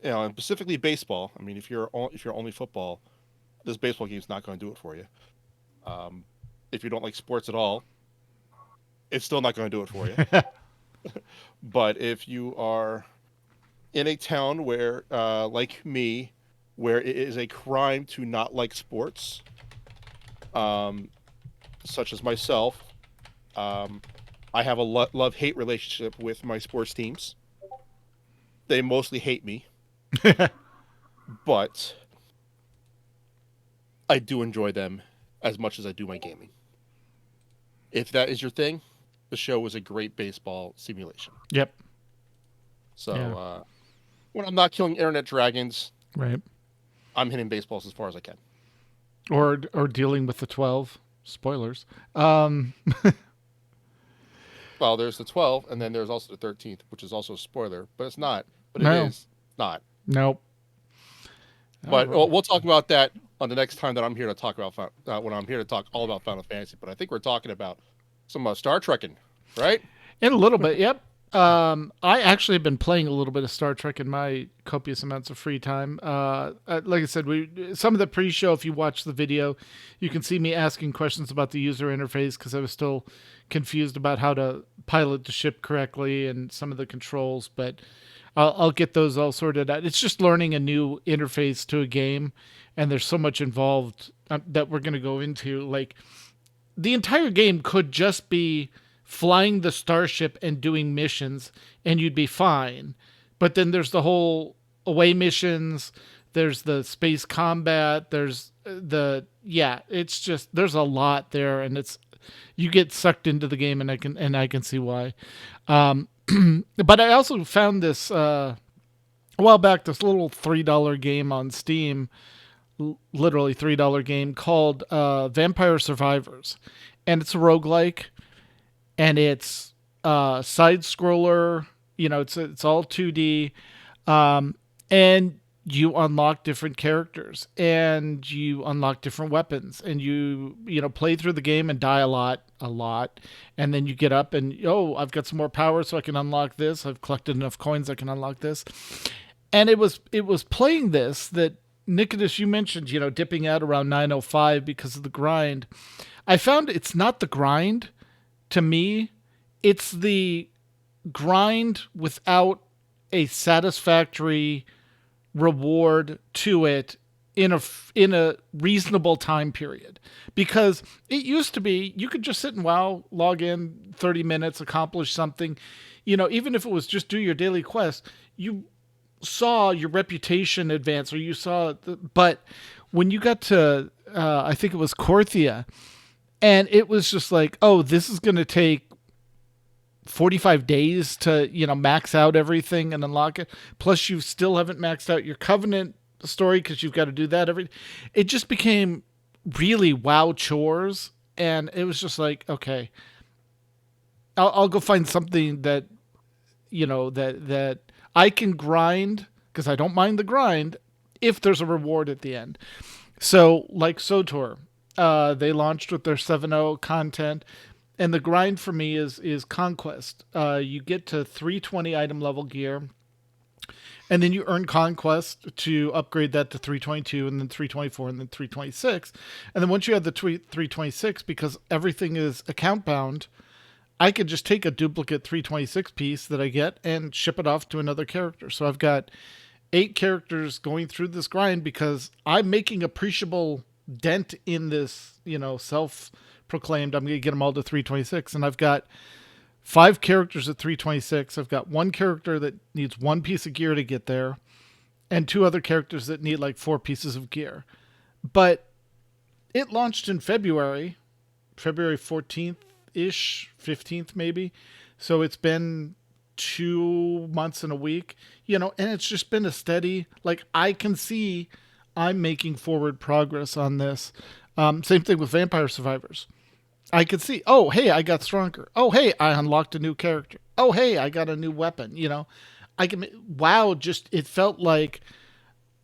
and specifically baseball. I mean, if you're only football, this baseball game's not going to do it for you. If you don't like sports at all, it's still not going to do it for you. But if you are in a town where, like me, where it is a crime to not like sports, such as myself, I have a love-hate relationship with my sports teams. They mostly hate me, but I do enjoy them as much as I do my gaming. If that is your thing, the show was a great baseball simulation. Yep. So when I'm not killing internet dragons, right, I'm hitting baseballs as far as I can. Or dealing with the 12 spoilers. Well, there's the 12, and then there's also the 13th, which is also a spoiler, but it's not. But it is not. Nope. But we'll talk about that on the next time that I'm here to talk about when I'm here to talk all about Final Fantasy. But I think we're talking about some Star Trekking, right? In a little bit, yep. I actually have been playing a little bit of Star Trek in my copious amounts of free time. Like I said, some of the pre-show, if you watch the video, you can see me asking questions about the user interface because I was still confused about how to pilot the ship correctly and some of the controls, but I'll get those all sorted out. It's just learning a new interface to a game, and there's so much involved that we're going to go into. Like, the entire game could just be flying the starship and doing missions, and you'd be fine. But then there's the whole away missions, there's the space combat, there's it's just, there's a lot there, and you get sucked into the game, and I can see why. But I also found this a while back, this little $3 game on Steam, literally $3 game called Vampire Survivors, and it's a roguelike. And it's side scroller, it's all 2D, and you unlock different characters, and you unlock different weapons, and you play through the game and die a lot, and then you get up and I've got some more power, so I can unlock this. I've collected enough coins, I can unlock this. And it was playing this that Nicodemus, you mentioned, dipping out around 9:05 because of the grind. I found it's not the grind. To me, it's the grind without a satisfactory reward to it in a reasonable time period. Because it used to be you could just sit and log in 30 minutes, accomplish something. Even if it was just do your daily quest, you saw your reputation advance, or you saw but when you got to I think it was Korthia, and it was just like, this is going to take 45 days to, max out everything and unlock it. Plus, you still haven't maxed out your Covenant story because you've got to do that It just became really WoW chores, and it was just like, okay, I'll go find something that, that I can grind, because I don't mind the grind if there's a reward at the end. So, like SOTOR. They launched with their 7.0 content, and the grind for me is Conquest. You get to 320 item level gear, and then you earn Conquest to upgrade that to 322, and then 324, and then 326. And then once you have the 326, because everything is account bound, I could just take a duplicate 326 piece that I get and ship it off to another character. So I've got 8 characters going through this grind because I'm making appreciable dent in this, self-proclaimed, I'm going to get them all to 326. And I've got 5 characters at 326. I've got 1 character that needs 1 piece of gear to get there, and 2 other characters that need like 4 pieces of gear. But it launched in February 14th-ish, 15th maybe. So it's been 2 months and a week, and it's just been a steady, like, I can see I'm making forward progress on this. Same thing with Vampire Survivors. I could see, oh, hey, I got stronger. Oh, hey, I unlocked a new character. Oh, hey, I got a new weapon. It felt like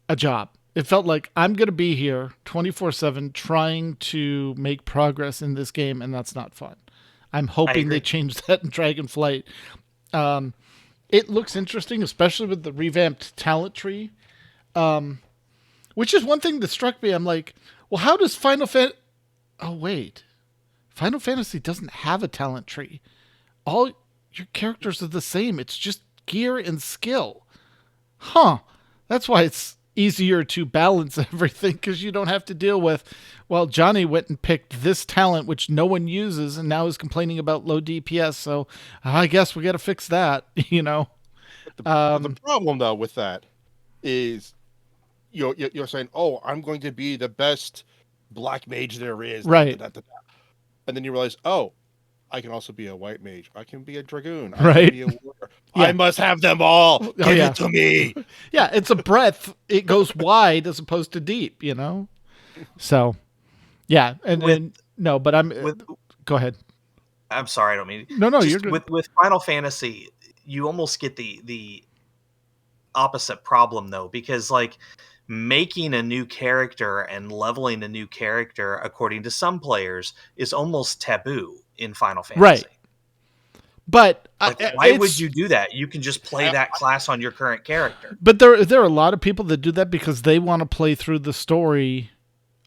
a job. It felt like I'm going to be here 24/7 trying to make progress in this game, and that's not fun. I'm hoping they change that in Dragonflight. It looks interesting, especially with the revamped talent tree, which is one thing that struck me. I'm like, well, how does Final Fantasy doesn't have a talent tree. All your characters are the same. It's just gear and skill. Huh. That's why it's easier to balance everything, because you don't have to deal with, well, Johnny went and picked this talent which no one uses and now is complaining about low DPS, so I guess we got to fix that. The problem though with that is you're saying, oh, I'm going to be the best black mage there is, right? And then you realize, oh, I can also be a white mage. I can be a dragoon. I can be a warrior. Yeah. I must have them all. Give it to me. Yeah, it's a breadth. It goes wide as opposed to deep, So, yeah. Go ahead. I'm sorry, I don't mean... No, you're good. With Final Fantasy, you almost get the opposite problem, though, because, like, making a new character and leveling a new character, according to some players, is almost taboo in Final Fantasy. Right. But why would you do that? You can just play that class on your current character. But there are a lot of people that do that because they want to play through the story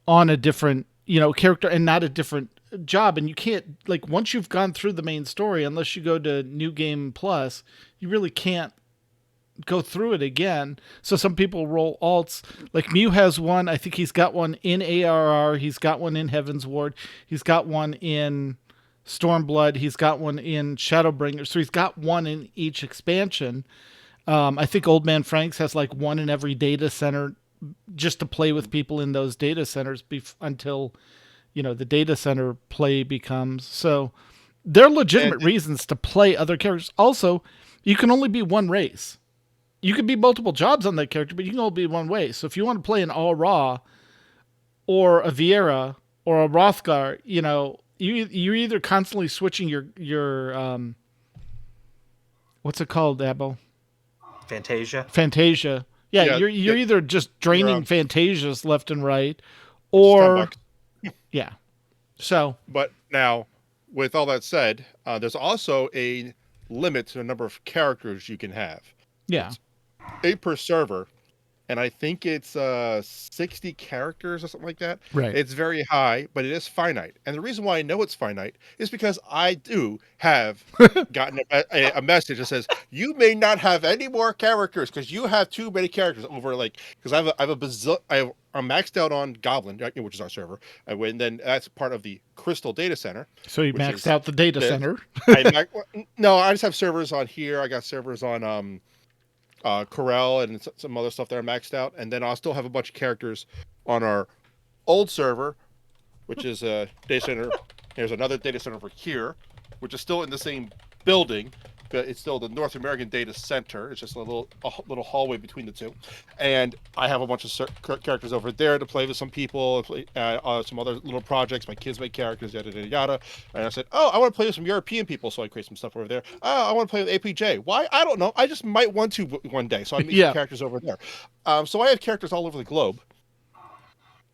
on a different, character and not a different job. And you can't, like, once you've gone through the main story, unless you go to New Game Plus, you really can't go through it again. So some people roll alts. Like Mew has one. I think he's got one in ARR. He's got one in Heaven's Ward. He's got one in Stormblood. He's got one in Shadowbringer. So he's got one in each expansion. I think Old Man Franks has like one in every data center just to play with people in those data centers until, the data center play becomes. So there are legitimate reasons to play other characters. Also, you can only be one race. You can be multiple jobs on that character, but you can only be one way. So if you want to play an All Ra or a Viera or a Rothgar, you're either constantly switching your what's it called, Abbo? Fantasia. Yeah, you're either just draining Fantasias left and right, or yeah. So, but now, with all that said, there's also a limit to the number of characters you can have. Yeah, it's 8 per server, and I think it's 60 characters or something like that. Right. It's very high, but it is finite. And the reason why I know it's finite is because I do have gotten a message that says, you may not have any more characters because you have too many characters over, like, because I'm maxed out on Goblin, which is our server, and then that's part of the Crystal data center. So you maxed out the data center? No, I just have servers on here. I got servers on Corel and some other stuff that are maxed out, and then I'll still have a bunch of characters on our old server, which is a data center. There's another data center over here, which is still in the same building, but it's still the North American Data Center. It's just a little hallway between the two, and I have a bunch of characters over there to play with some people, some other little projects. My kids make characters, yada yada yada. And I said, oh, I want to play with some European people, so I create some stuff over there. Oh, I want to play with APJ. Why? I don't know. I just might want to one day, so I make some characters over there. So I have characters all over the globe.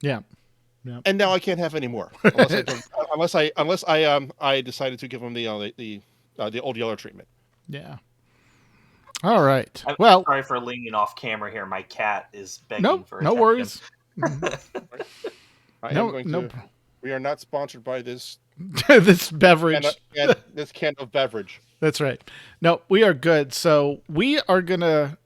Yeah. And now I can't have any more unless I decided to give them the old yellow treatment. Yeah. All right. I'm sorry for leaning off camera here. My cat is begging for attention. No worries. We are not sponsored by this this beverage. This can of beverage. That's right. No, we are good. So we are gonna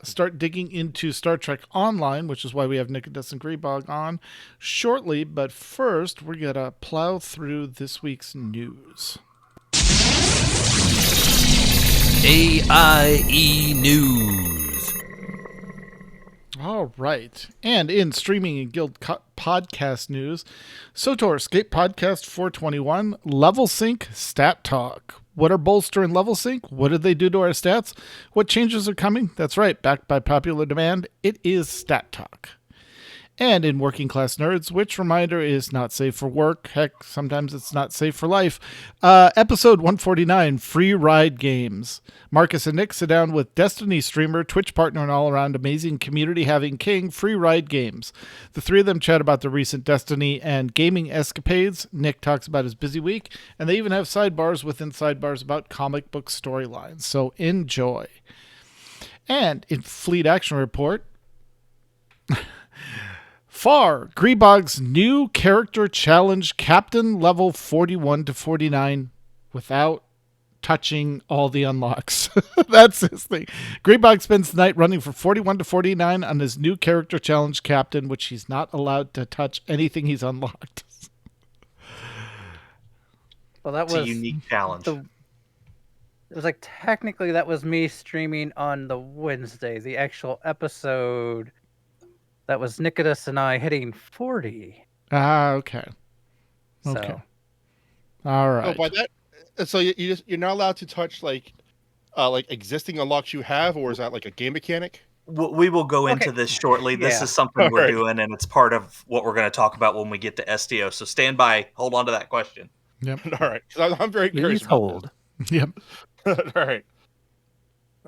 start digging into Star Trek Online, which is why we have Nicodemus and Greebog on shortly. But first, we're gonna plow through this week's news. AIE News. All right. And in streaming and guild podcast news, SOTOR Escape Podcast 421, Level Sync Stat Talk. What are bolster and level sync? What did they do to our stats? What changes are coming? That's right, backed by popular demand, it is Stat Talk. And in Working Class Nerds, which, reminder, is not safe for work. Heck, sometimes it's not safe for life. Episode 149, Free Ride Games. Marcus and Nick sit down with Destiny streamer, Twitch partner, and all-around amazing community-having king, Free Ride Games. The three of them chat about the recent Destiny and gaming escapades. Nick talks about his busy week, and they even have sidebars within sidebars about comic book storylines. So enjoy. And in Fleet Action Report... Far, Greebog's new character challenge, Captain level 41 to 49, without touching all the unlocks. That's his thing. Greebog spends the night running from 41 to 49 on his new character challenge, Captain, which he's not allowed to touch anything he's unlocked. Well, that was a unique challenge. It was like, technically that was me streaming on the Wednesday, the actual episode. That was Nicodemus and I hitting 40. Okay. Okay. So. All right. So by that, so you're not allowed to touch like existing unlocks you have, or is that like a game mechanic? We will go into this shortly. This is something we're doing, and it's part of what we're going to talk about when we get to STO. So stand by. Hold on to that question. Yep. All right. Because I'm very curious. Please hold. Yep. All right.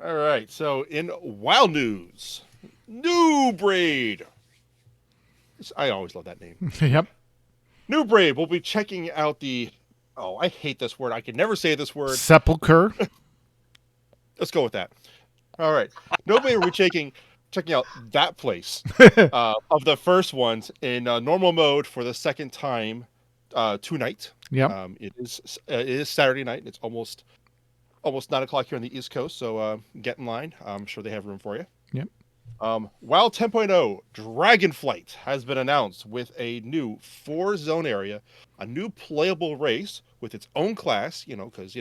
All right. So in WoW news, New Braid. I always love that name. Yep. New Braid will be checking out the... Oh, I hate this word. I can never say this word. Sepulcher. Let's go with that. All right. Nobody will be checking out that place of the first ones in normal mode for the second time tonight. Yeah. It is Saturday night. It's almost 9 o'clock here on the East Coast, so get in line. I'm sure they have room for you. Yep. WoW 10.0 Dragonflight has been announced with a new 4-zone area, a new playable race with its own class, because,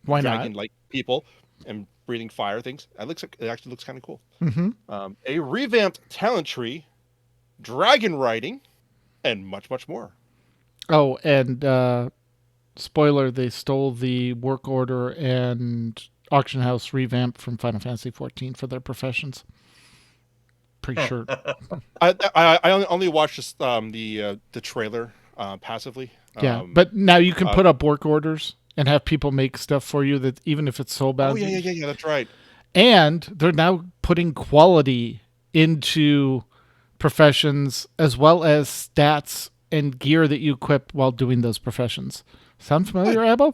why dragon-like people and breathing fire things. It actually looks kind of cool. Mm-hmm. A revamped talent tree, dragon riding, and much, much more. Oh, and spoiler, they stole the work order and auction house revamp from Final Fantasy 14 for their professions. Pretty sure. I only watched just, the trailer passively. Yeah, but now you can put up work orders and have people make stuff for you, that even if it's soulbound. Oh yeah, that's right. And they're now putting quality into professions as well as stats and gear that you equip while doing those professions. Sound familiar, Abbo?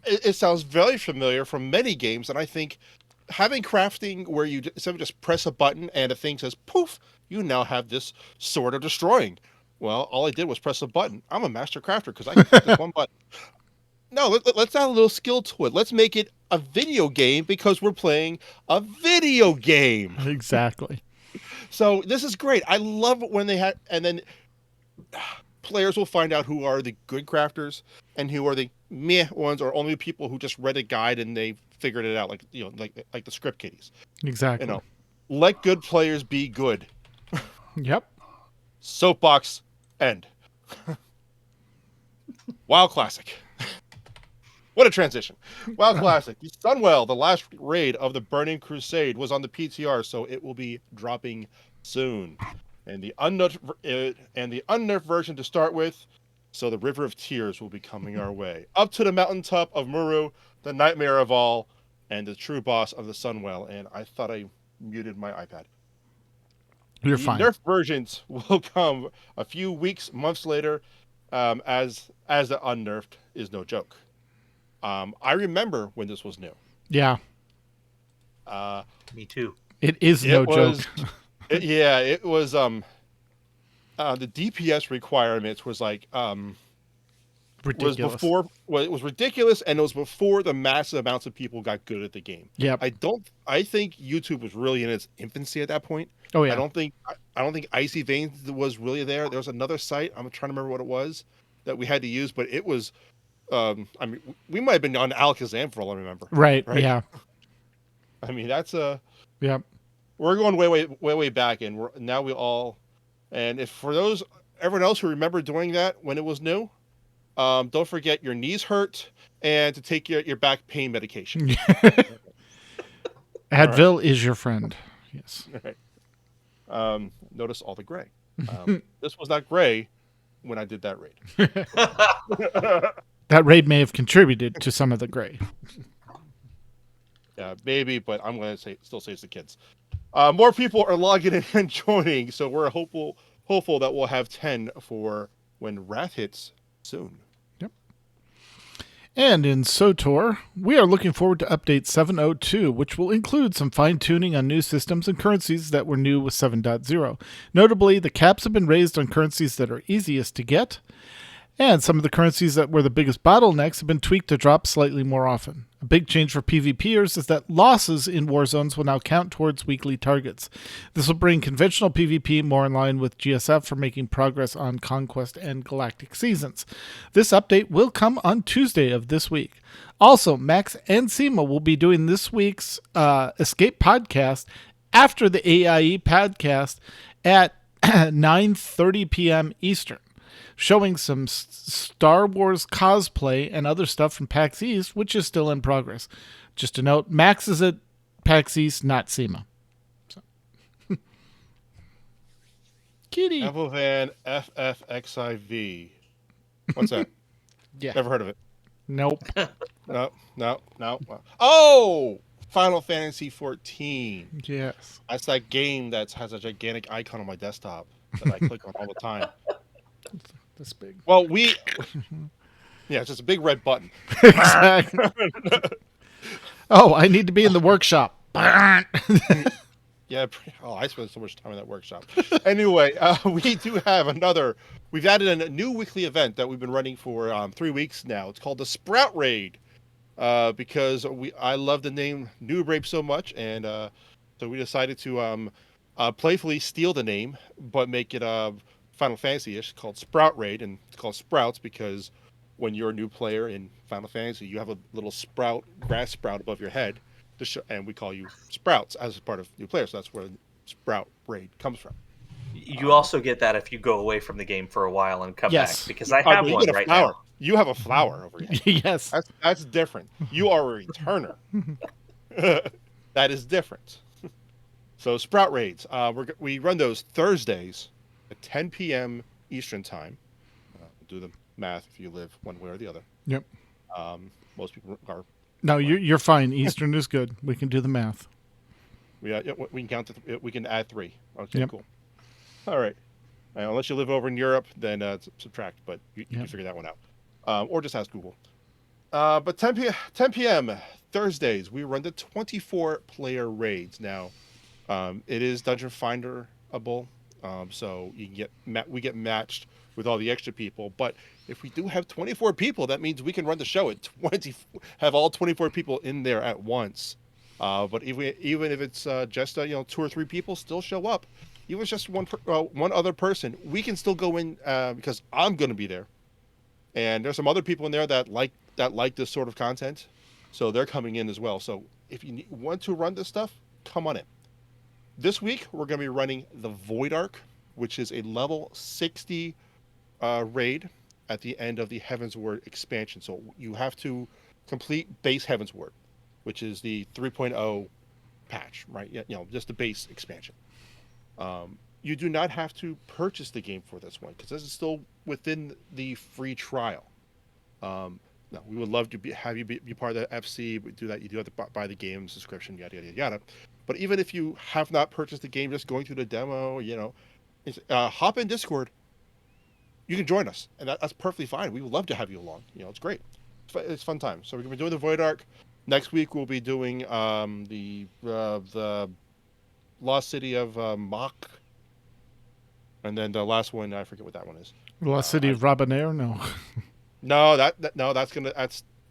It sounds very familiar from many games, and I think having crafting where you instead of just press a button and a thing says poof, you now have this Sword of Destroying. Well, all I did was press a button. I'm a master crafter because I can press this one button. No, let's add a little skill to it. Let's make it a video game because we're playing a video game. Exactly. So this is great. I love it when they had, and then players will find out who are the good crafters and who are the meh ones, or only people who just read a guide and they figured it out, like like the script kiddies. Exactly. Let good players be good. Yep. Soapbox end. WoW Classic. What a transition. WoW Classic. The Sunwell, the last raid of the Burning Crusade, was on the PTR, so it will be dropping soon. And the unnerfed version to start with, so the River of Tears will be coming our way. Up to the mountaintop of Muru, the nightmare of all, and the true boss of the Sunwell. And I thought I muted my iPad. You're fine. The nerf versions will come a few weeks, months later, as the unnerfed is no joke. I remember when this was new. Yeah. Me too. It is no joke. It was. The DPS requirements was like ridiculous. It was ridiculous, and it was before the massive amounts of people got good at the game. Yeah. I think YouTube was really in its infancy at that point. Oh yeah. I don't think Icy Veins was really there. There was another site, I'm trying to remember what it was, that we had to use, but it was we might have been on Alakazam for all I remember. Right? Yeah. I mean, that's yeah. We're going way back, and if for everyone else who remember doing that when it was new, Don't forget your knees hurt and to take your back pain medication. Advil is your friend. Yes. All right. Notice all the gray. This was not gray when I did that raid. That raid may have contributed to some of the gray. Yeah, maybe, but I'm going to still say it's the kids. More people are logging in and joining, so we're hopeful that we'll have 10 for when Wrath hits soon. Yep. And in SOTOR, we are looking forward to update 7.02, which will include some fine-tuning on new systems and currencies that were new with 7.0. Notably, the caps have been raised on currencies that are easiest to get, and some of the currencies that were the biggest bottlenecks have been tweaked to drop slightly more often. A big change for PvPers is that losses in war zones will now count towards weekly targets. This will bring conventional PvP more in line with GSF for making progress on Conquest and Galactic seasons. This update will come on Tuesday of this week. Also, Max and Seema will be doing this week's Escape podcast after the AIE podcast at 9:30 p.m. Eastern, showing some Star Wars cosplay and other stuff from PAX East, which is still in progress. Just a note, Max is at PAX East, not SEMA. So. Kitty. Evovan FFXIV. What's that? Yeah. Never heard of it. Nope. No. Oh! Final Fantasy 14. Yes. That's that game that has a gigantic icon on my desktop that I click on all the time. This big. Well, it's just a big red button. Exactly. Oh, I need to be in the workshop. Yeah. Oh, I spent so much time in that workshop. Anyway, we do have we've added a new weekly event that we've been running for 3 weeks now. It's called the Sprout Raid. Because I love the name Noob Rape so much, and so we decided to playfully steal the name, but make it Final Fantasy-ish, called Sprout Raid, and it's called Sprouts because when you're a new player in Final Fantasy, you have a little grass sprout above your head, and we call you Sprouts as a part of new players. So that's where Sprout Raid comes from. You also get that if you go away from the game for a while and come back, because I have one right flower. now. You have a flower over here. Yes. That's different. You are a returner. That is different. So Sprout Raids, we run those Thursdays at 10 p.m. Eastern time. Do the math if you live one way or the other. Yep. Most people are. No, you're fine. Eastern is good. We can do the math. We can count. We can add 3. Okay, yep. Cool. All right. Unless you live over in Europe, then subtract. But you can figure that one out. Or just ask Google. But 10 p.m. Thursdays, we run the 24-player raids. Now, it is Dungeon Finder-able, so you can we get matched with all the extra people. But if we do have 24 people, that means we can run the show at have all 24 people in there at once. But even if it's just 2 or 3 people, still show up. Even if it's just one other person, we can still go in because I'm going to be there. And there's some other people in there that like this sort of content, so they're coming in as well. So if you want to run this stuff, come on in. This week we're going to be running the Void Ark, which is a level 60 raid at the end of the Heavensward expansion. So you have to complete base Heavensward, which is the 3.0 patch, right? Just the base expansion. You do not have to purchase the game for this one because this is still within the free trial. No, we would love to have you be part of the FC. We do that. You do have to buy the game subscription, yada yada yada. But even if you have not purchased the game, just going through the demo, hop in Discord. You can join us, and that's perfectly fine. We would love to have you along. It's great. It's fun time. So we're gonna be doing the Void Ark. Next week we'll be doing the Lost City of Mach. And then the last one, I forget what that one is. Lost City of Rabonaire? No. No, that's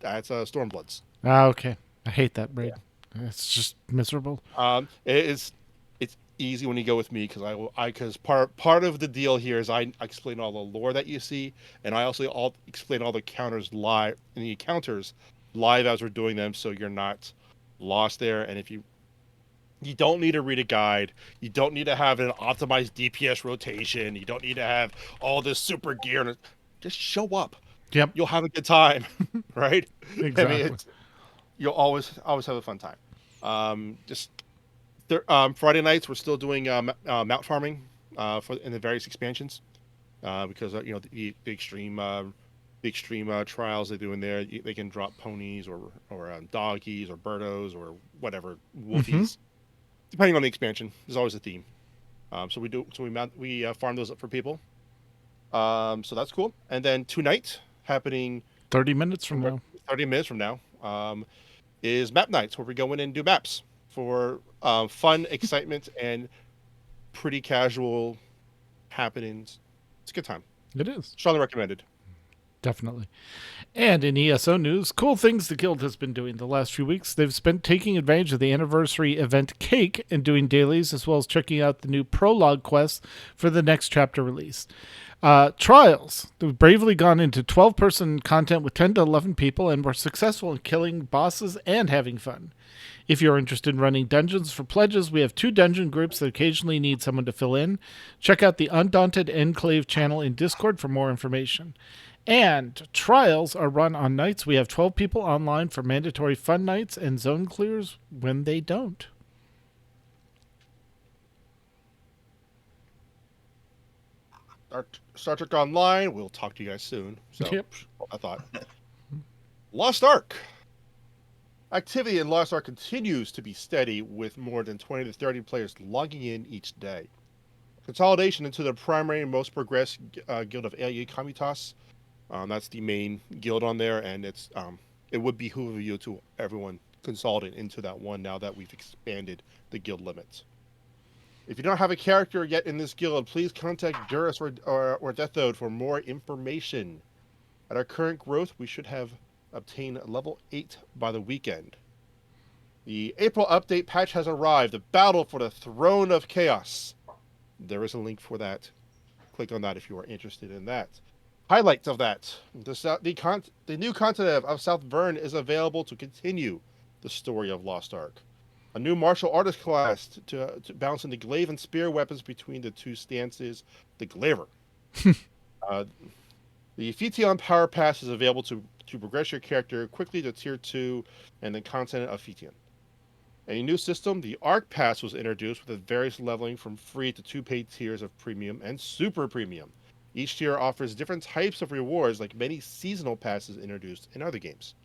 Stormbloods. Okay. I hate that raid. Yeah. It's just miserable. It's easy when you go with me because part of the deal here is I explain all the lore that you see, and I also explain all the encounters live as we're doing them, so you're not lost there. And if you don't need to read a guide. You don't need to have an optimized DPS rotation. You don't need to have all this super gear. Just show up. Yep. You'll have a good time, right? Exactly. I mean, you'll always have a fun time. Friday nights we're still doing mount farming in the various expansions because the extreme trials they do in there. They can drop ponies or doggies or birdos or whatever wolfies, depending on the expansion. There's always a theme. So we farm those up for people. So that's cool. And then tonight, happening 30 minutes from now. 30 minutes from now, is map nights where we go in and do maps for fun, excitement, and pretty casual happenings. It's a good time. It is. Strongly recommended. Definitely. And in ESO news, cool things the Guild has been doing the last few weeks. They've spent taking advantage of the anniversary event Cake and doing dailies, as well as checking out the new prologue quest for the next chapter release. Trials. They've bravely gone into 12-person content with 10 to 11 people and were successful in killing bosses and having fun. If you're interested in running dungeons for pledges, we have 2 dungeon groups that occasionally need someone to fill in. Check out the Undaunted Enclave channel in Discord for more information. And trials are run on nights. We have 12 people online for mandatory fun nights and zone clears when they don't. Star Trek Online. We'll talk to you guys soon. So, yep. I thought. Lost Ark. Activity in Lost Ark continues to be steady with more than 20 to 30 players logging in each day. Consolidation into the primary and most progressed guild of AIE Communitas. That's the main guild on there, and it would behoove you to everyone consolidate into that one now that we've expanded the guild limits. If you don't have a character yet in this guild, please contact Durus or Deathode for more information. At our current growth, we should have obtained level 8 by the weekend. The April update patch has arrived. The battle for the Throne of Chaos. There is a link for that. Click on that if you are interested in that. Highlights of that. The new continent of South Vern is available to continue the story of Lost Ark. A new martial artist class to balance in the glaive and spear weapons between the 2 stances. The Glaver. The Phaeton Power Pass is available to progress your character quickly to Tier 2 and the continent of Phaeton. A new system, the Arc Pass, was introduced with various leveling from free to 2 paid tiers of Premium and Super Premium. Each tier offers different types of rewards like many seasonal passes introduced in other games.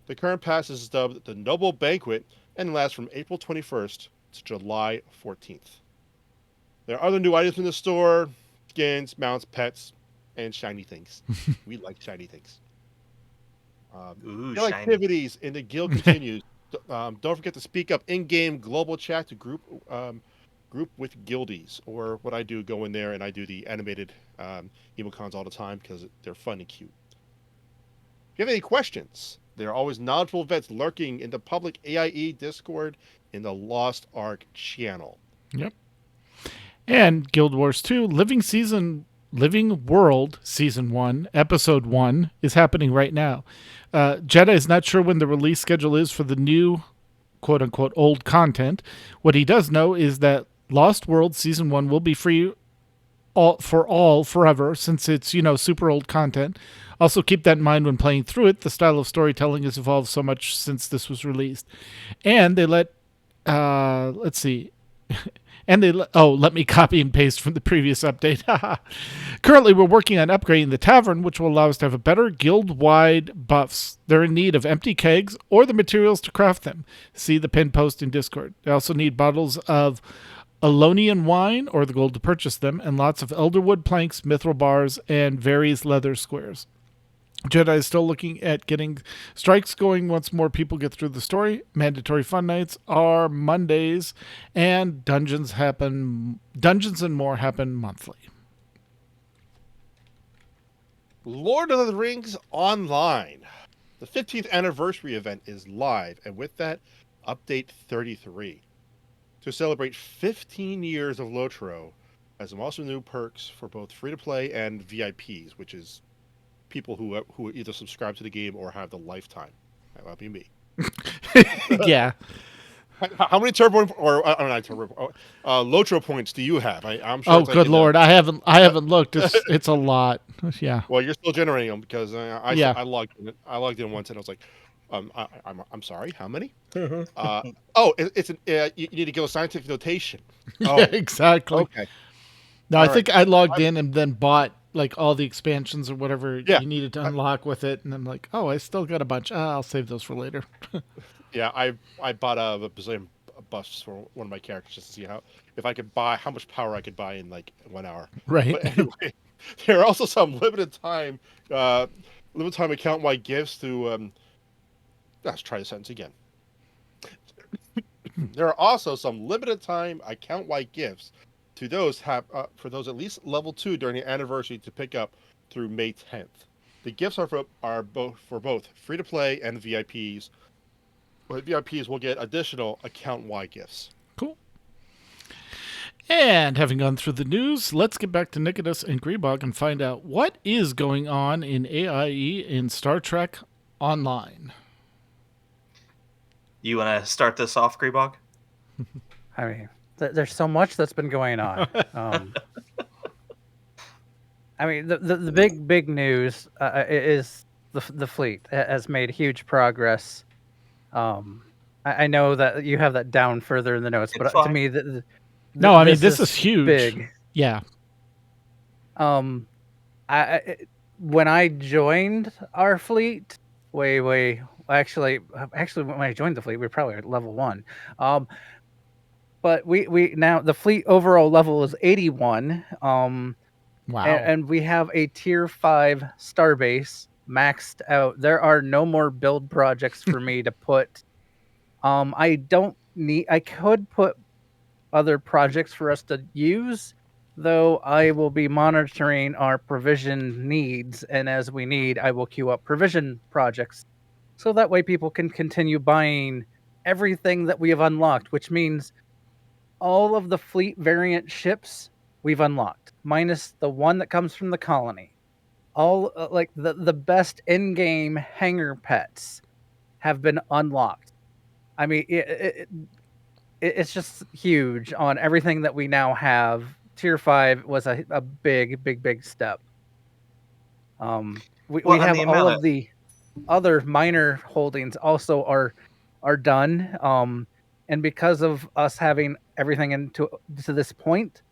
The current pass is dubbed the Noble Banquet and lasts from April 21st to July 14th. There are other new items in the store, skins, mounts, pets, and shiny things. We like shiny things. Guild activities in the guild continues. Don't forget to speak up in-game global chat to group with guildies, or what I do, go in there and I do the animated emocons all the time because they're fun and cute. If you have any questions, there are always knowledgeable vets lurking in the public AIE Discord in the Lost Ark channel. Yep. And Guild Wars 2 Living World Season 1, Episode 1 is happening right now. Jedi is not sure when the release schedule is for the new quote-unquote old content. What he does know is that Lost World Season 1 will be free forever, since it's, super old content. Also keep that in mind when playing through it. The style of storytelling has evolved so much since this was released. And they let me copy and paste from the previous update. Currently, we're working on upgrading the tavern, which will allow us to have a better guild-wide buffs. They're in need of empty kegs or the materials to craft them. See the pinned post in Discord. They also need bottles of Alonian wine or the gold to purchase them, and lots of elderwood planks, mithril bars, and various leather squares. Jedi is still looking at getting strikes going once more people get through the story. Mandatory fun nights are Mondays, and dungeons and more happen monthly. Lord of the Rings Online. The 15th anniversary event is live, and with that, update 33. To celebrate 15 years of Lotro, has some also new perks for both free-to-play and VIPs, which is people who either subscribe to the game or have the lifetime. That might be me. Yeah. How many turbo or not turbo, Lotro points do you have? I'm sure. Oh, good Lord, I haven't looked. It's a lot. Yeah. Well, you're still generating them because I logged in. I logged in once and I was like, I'm sorry, how many? You need to go scientific notation. Oh, yeah, exactly. Okay. No, I think I logged in and then bought like all the expansions or whatever you needed to unlock with it, and I'm like, oh, I still got a bunch. I'll save those for later. Yeah, I bought a bazillion buffs for one of my characters just to see how much power I could buy in like 1 hour. Right. But anyway, there are also some limited time account-wide gifts to. Let's try the sentence again. There are also some limited time account-wide gifts to those for those at least level 2 during the anniversary to pick up through May 10th. The gifts are for both free-to-play and VIPs. But VIPs will get additional account-wide gifts. Cool. And having gone through the news, let's get back to Nikitas and Greebog and find out what is going on in AIE in Star Trek Online. You want to start this off, Greebog? I mean, there's so much that's been going on. I mean, the big news is the fleet has made huge progress. I know that you have that down further in the notes, but to me, this is huge. Big. Yeah. When I joined our fleet, actually, when I joined the fleet, we were probably at level 1. But we now the fleet overall level is 81. Wow. And we have a tier 5 starbase maxed out. There are no more build projects for me to put. I could put other projects for us to use, though I will be monitoring our provision needs, and as we need, I will queue up provision projects. So that way people can continue buying everything that we have unlocked, which means all of the fleet variant ships we've unlocked, minus the one that comes from the colony. All like the best in-game hangar pets have been unlocked. I mean, it's just huge on everything that we now have. Tier 5 was a big step. We have all of the other minor holdings also are done. And because of us having everything to this point,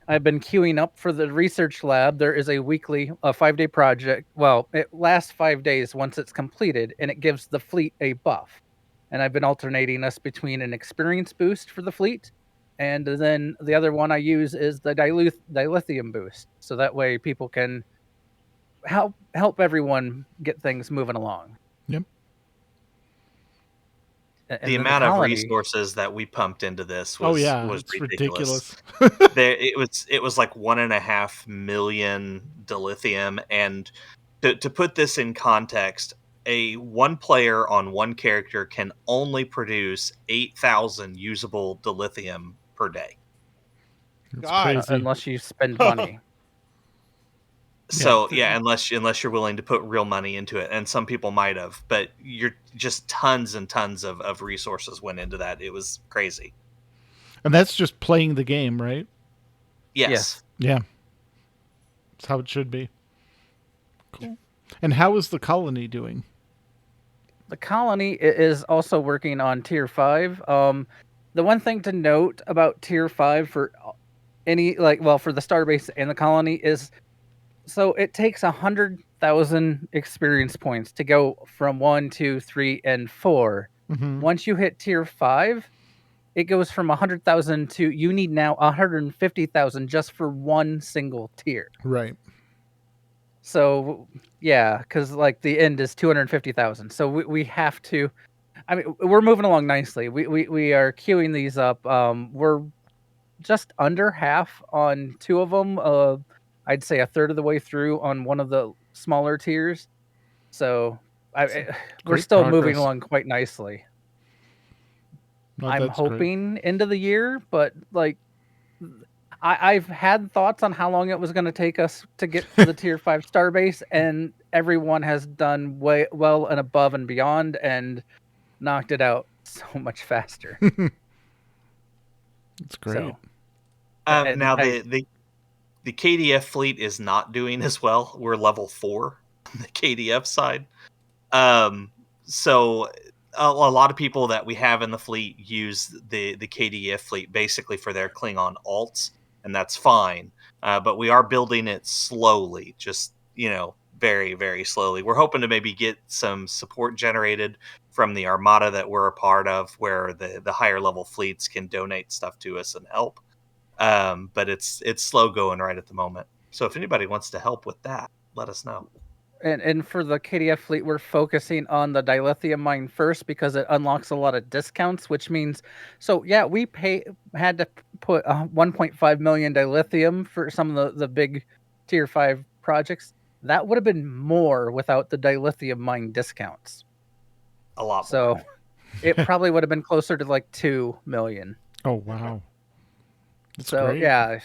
I've been queuing up for the research lab. There is a 5-day project. Well, it lasts 5 days once it's completed, and it gives the fleet a buff. And I've been alternating us between an experience boost for the fleet, and then the other one I use is the dilithium boost. So that way people can help everyone get things moving along. Yep. And the amount of resources that we pumped into this was ridiculous. It was like 1.5 million dilithium, and to put this in context, one player on one character can only produce 8,000 usable dilithium per day. Unless you spend money. So unless you're willing to put real money into it, and some people might have, but you're just tons and tons of resources went into that. It was crazy. And that's just playing the game, right? Yes. Yeah. That's how it should be. Cool. And how is the colony doing? The colony is also working on tier 5. The one thing to note about tier 5 for for the starbase and the colony is, so it takes 100,000 experience points to go from 1, 2, 3, and 4. Mm-hmm. Once you hit tier 5, it goes from 100,000 to you need now 150,000 just for one single tier. Right. So yeah, because like the end is 250,000. So we have to. I mean, we're moving along nicely. We are queuing these up. We're just under half on 2 of them. I'd say a third of the way through on one of the smaller tiers. So we're still moving along quite nicely. I'm hoping end of the year, but like I've had thoughts on how long it was going to take us to get to the tier 5 starbase, and everyone has done well and above and beyond and knocked it out so much faster. It's great. Now the KDF fleet is not doing as well. We're level 4 on the KDF side. So a lot of people that we have in the fleet use the KDF fleet basically for their Klingon alts, and that's fine. But we are building it slowly, just, very, very slowly. We're hoping to maybe get some support generated from the Armada that we're a part of, where the higher level fleets can donate stuff to us and help. But it's slow going right at the moment. So if anybody wants to help with that, let us know. And for the KDF fleet, we're focusing on the dilithium mine first because it unlocks a lot of discounts, which means, we had to put 1.5 million dilithium for some of the big tier 5 projects. That would have been more without the dilithium mine discounts. A lot more. So it probably would have been closer to like 2 million. Oh, wow. That's great. Yeah,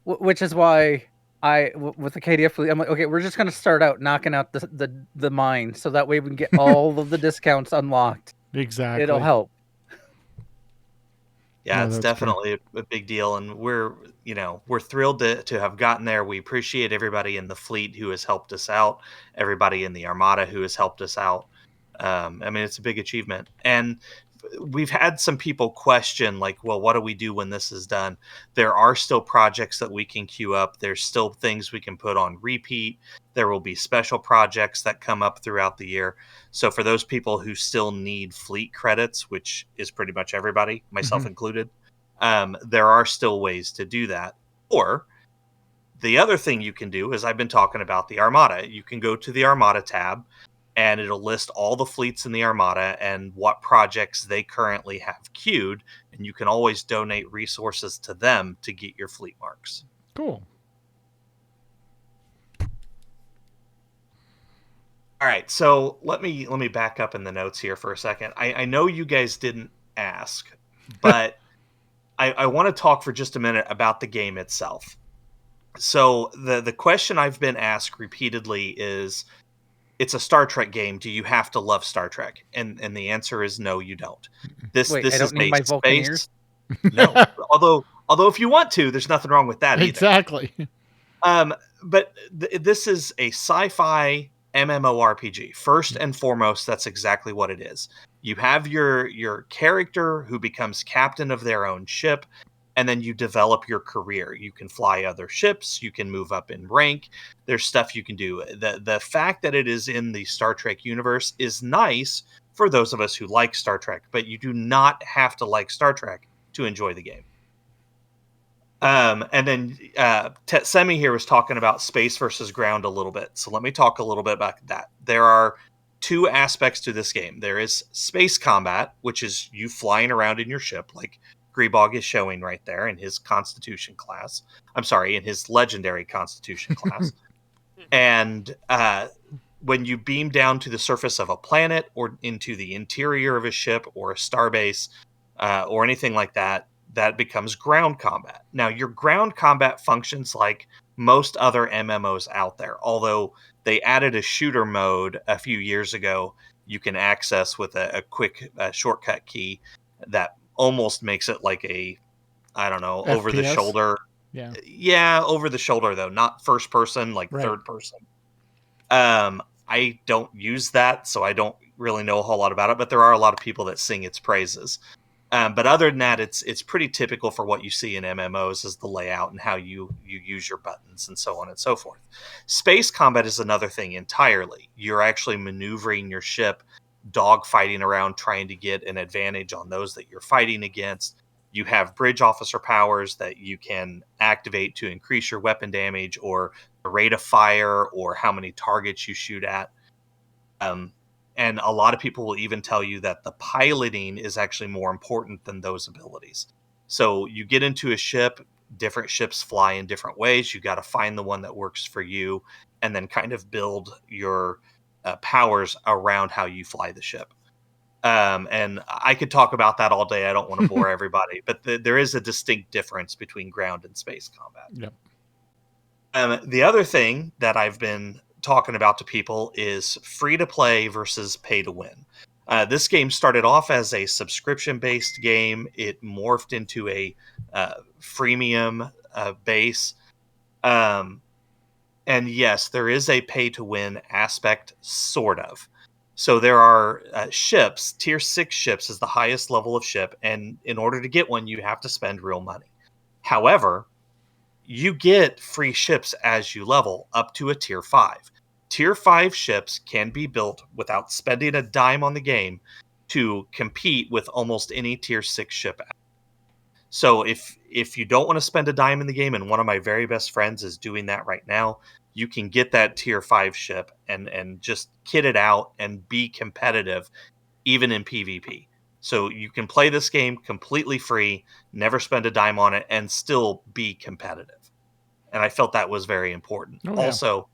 which is why with the KDF fleet, I'm like, okay, we're just going to start out knocking out the mine so that way we can get all of the discounts unlocked. Exactly. It'll help. Yeah, it's definitely a big deal, and we're thrilled to have gotten there. We appreciate everybody in the fleet who has helped us out, everybody in the Armada who has helped us out. It's a big achievement, and we've had some people question, like, well, what do we do when this is done? There are still projects that we can queue up. There's still things we can put on repeat. There will be special projects that come up throughout the year. So for those people who still need fleet credits, which is pretty much everybody, myself included, there are still ways to do that. Or the other thing you can do is, I've been talking about the Armada. You can go to the Armada tab, and it'll list all the fleets in the Armada and what projects they currently have queued, and you can always donate resources to them to get your fleet marks. Cool. All right, so let me back up in the notes here for a second. I know you guys didn't ask, but I want to talk for just a minute about the game itself. So the question I've been asked repeatedly is, it's a Star Trek game. Do you have to love Star Trek? And the answer is no, you don't. This I is don't need my Vulcan ears? No. although if you want to, there's nothing wrong with that either. Exactly. But this is a sci-fi MMORPG. First and foremost, that's exactly what it is. You have your character who becomes captain of their own ship, and then you develop your career. You can fly other ships. You can move up in rank. There's stuff you can do. The fact that it is in the Star Trek universe is nice for those of us who like Star Trek, but you do not have to like Star Trek to enjoy the game. And then Semi here was talking about space versus ground a little bit. So let me talk a little bit about that. There are two aspects to this game. There is space combat, which is you flying around in your ship, like Greebog is showing right there in his Constitution class. I'm sorry, in his Legendary Constitution class. And when you beam down to the surface of a planet or into the interior of a ship or a starbase or anything like that, that becomes ground combat. Now, your ground combat functions like most other MMOs out there, although they added a shooter mode a few years ago you can access with a quick shortcut key that almost makes it like a, I don't know, FPS? Over the shoulder. Yeah, over the shoulder, though, not first person, like third person. I don't use that, so I don't really know a whole lot about it, but there are a lot of people that sing its praises. But other than that, it's pretty typical for what you see in MMOs is the layout and how you use your buttons and so on and so forth. Space combat is another thing entirely. You're actually maneuvering your ship, dogfighting around, trying to get an advantage on those that you're fighting against. You have bridge officer powers that you can activate to increase your weapon damage or the rate of fire or how many targets you shoot at. And a lot of people will even tell you that the piloting is actually more important than those abilities. So you get into a ship, different ships fly in different ways. You got to find the one that works for you and then kind of build your powers around how you fly the ship. And I could talk about that all day. I don't want to bore everybody, but there is a distinct difference between ground and space combat. Yep. The other thing that I've been talking about to people is free to play versus pay to win. This game started off as a subscription-based game. It morphed into a freemium base. And yes, there is a pay-to-win aspect, sort of. So there are ships. Tier 6 ships is the highest level of ship, and in order to get one, you have to spend real money. However, you get free ships as you level up to a Tier 5. Tier 5 ships can be built without spending a dime on the game to compete with almost any Tier 6 ship. So if you don't want to spend a dime in the game, and one of my very best friends is doing that right now, you can get that Tier 5 ship and just kit it out and be competitive, even in PvP. So you can play this game completely free, never spend a dime on it, and still be competitive. And I felt that was very important. Oh, yeah. Also,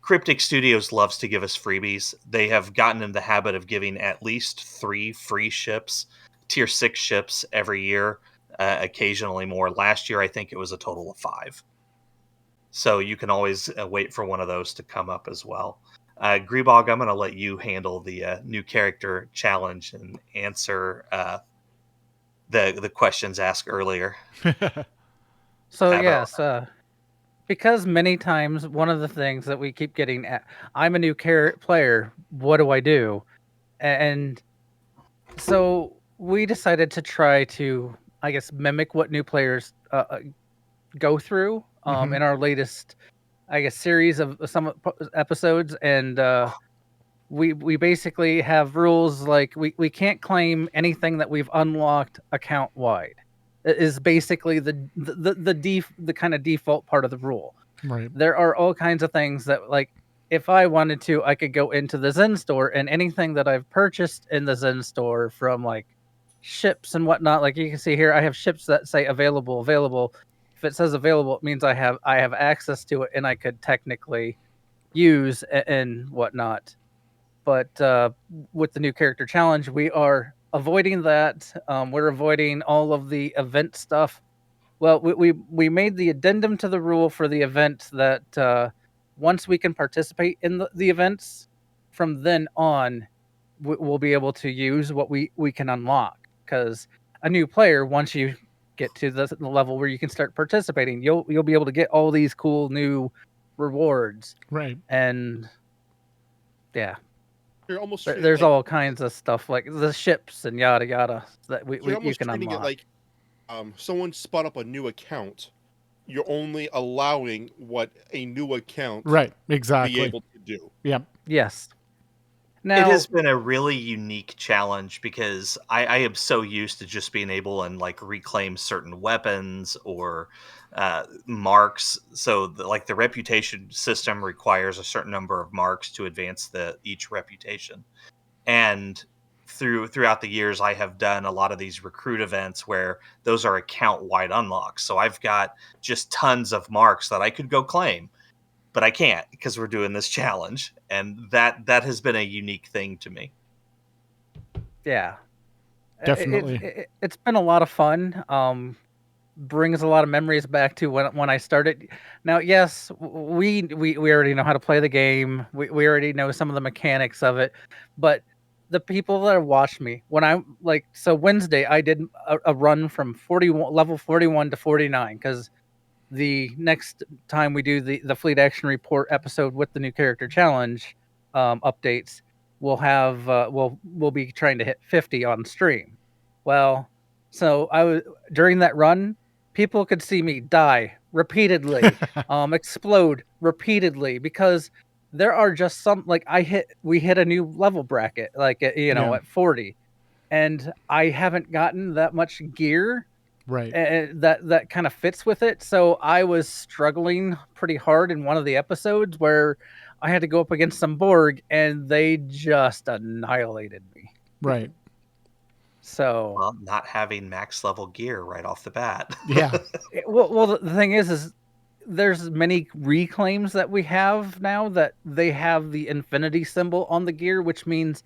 Cryptic Studios loves to give us freebies. They have gotten in the habit of giving at least 3 free ships, Tier 6 ships every year, occasionally more. Last year, I think it was a total of 5. So you can always wait for one of those to come up as well. Greebog, I'm going to let you handle the new character challenge and answer the questions asked earlier. So yes, because many times one of the things that we keep getting at, I'm a new player, what do I do? And so we decided to try to, I guess, mimic what new players go through in our latest, I guess, series of some episodes. And we basically have rules like we can't claim anything that we've unlocked account wide. Is basically the kind of default part of the rule. Right. There are all kinds of things that, like, if I wanted to, I could go into the Zen store, and anything that I've purchased in the Zen store, from like ships and whatnot, like you can see here, I have ships that say available. If it says available, it means I have access to it, and I could technically use and whatnot. But with the new character challenge, we are avoiding that. We're avoiding all of the event stuff. Well, we made the addendum to the rule for the event that once we can participate in the events, from then on, we'll be able to use what we can unlock. Because a new player, once you get to the level where you can start participating, you'll be able to get all these cool new rewards. Right. And yeah. Almost there's all kinds of stuff like the ships and yada yada that you can unlock. Like someone spun up a new account, you're only allowing what a new account exactly be able to do. Yep. Yes. Now, it has been a really unique challenge because I am so used to just being able and like reclaim certain weapons or marks. So the reputation system requires a certain number of marks to advance each reputation. And throughout the years, I have done a lot of these recruit events where those are account-wide unlocks. So I've got just tons of marks that I could go claim, but I can't because we're doing this challenge. And that has been a unique thing to me. Yeah. Definitely. It's been a lot of fun. Brings a lot of memories back to when I started. Now, yes, we already know how to play the game. We already know some of the mechanics of it, but the people that watched me when Wednesday, I did a run from level 41 to 49 because the next time we do the Fleet Action Report episode with the new character challenge updates, we'll have we'll be trying to hit 50 on stream. Well, so I was during that run, people could see me die repeatedly, explode repeatedly, because there are just some, like, we hit a new level bracket, like, at 40, and I haven't gotten that much gear that kind of fits with it. So I was struggling pretty hard in one of the episodes where I had to go up against some Borg, and they just annihilated me. Right. So not having max level gear right off the bat. Yeah. Well, the thing is there's many reclaims that we have now that they have the infinity symbol on the gear, which means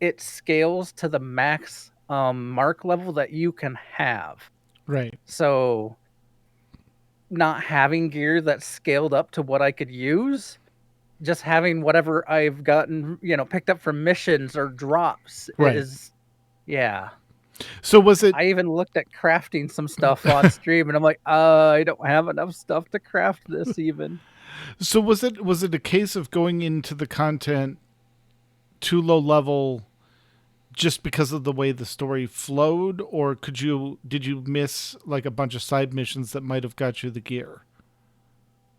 it scales to the max mark level that you can have. Right. So not having gear that's scaled up to what I could use just having whatever I've gotten, picked up from missions or drops is, yeah. So was it? I even looked at crafting some stuff on stream, and I'm like, I don't have enough stuff to craft this even. So was it a case of going into the content too low level just because of the way the story flowed, or did you miss like a bunch of side missions that might have got you the gear?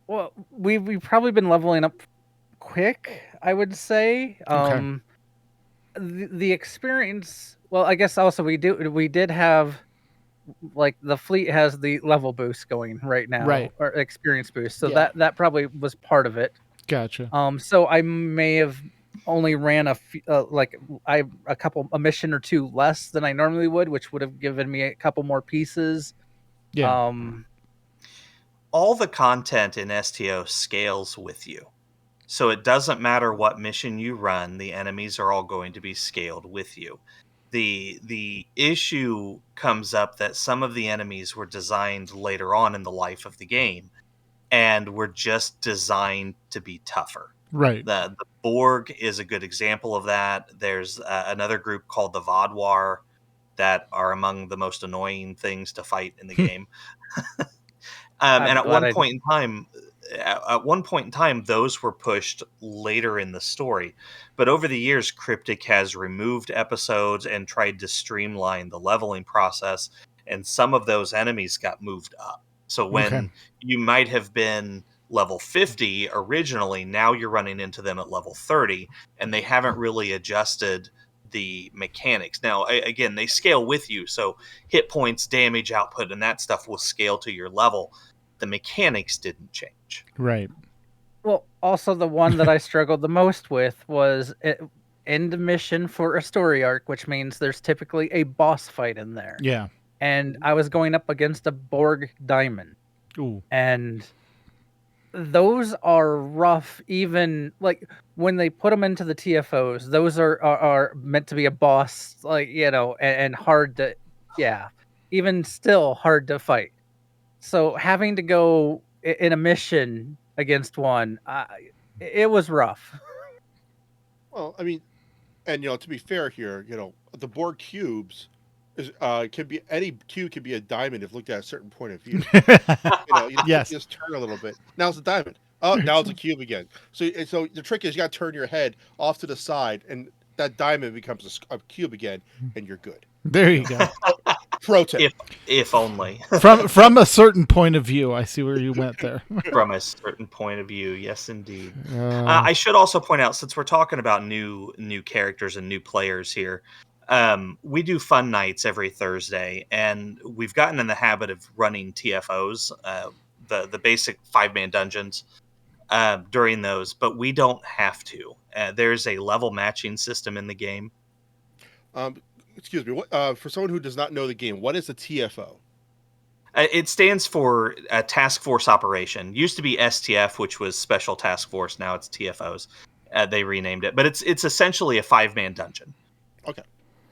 Well, we've probably been leveling up quick, I would say. Okay. The experience. Well, I guess also we did have, like, the fleet has the level boost going right now, or experience boost. So that probably was part of it. Gotcha. So I may have only ran a mission or two less than I normally would, which would have given me a couple more pieces. Yeah. All the content in STO scales with you. So it doesn't matter what mission you run, the enemies are all going to be scaled with you. The issue comes up that some of the enemies were designed later on in the life of the game and were just designed to be tougher. Right. The Borg is a good example of that. There's another group called the Vodwar that are among the most annoying things to fight in the game. And at one point in time, those were pushed later in the story. But over the years, Cryptic has removed episodes and tried to streamline the leveling process, and some of those enemies got moved up. So when you might have been level 50 originally, now you're running into them at level 30, and they haven't really adjusted the mechanics. Now, again, they scale with you, so hit points, damage output, and that stuff will scale to your level. The mechanics didn't change. Right. Well, also the one that I struggled the most with was end mission for a story arc, which means there's typically a boss fight in there. Yeah. And I was going up against a Borg Diamond. Ooh. And those are rough, even like when they put them into the TFOs. Those are meant to be a boss, like, and hard to, even still hard to fight. So having to go in a mission against one, it was rough. Well, I mean, and to be fair here, the Borg cubes can be, any cube can be a diamond if looked at a certain point of view. You just turn a little bit. Now it's a diamond. Oh, now it's a cube again. So the trick is you got to turn your head off to the side, and that diamond becomes a cube again, and you're good. There you go. Pro tip. If only. from a certain point of view. I see where you went there. From a certain point of view, yes, indeed. I should also point out, since we're talking about new characters and new players here, we do fun nights every Thursday, and we've gotten in the habit of running TFOs, the basic 5-man dungeons, during those, but we don't have to. There's a level matching system in the game. Excuse me. For someone who does not know the game, what is a TFO? It stands for Task Force Operation. Used to be STF, which was Special Task Force. Now it's TFOs. They renamed it, but it's essentially a 5-man dungeon. Okay.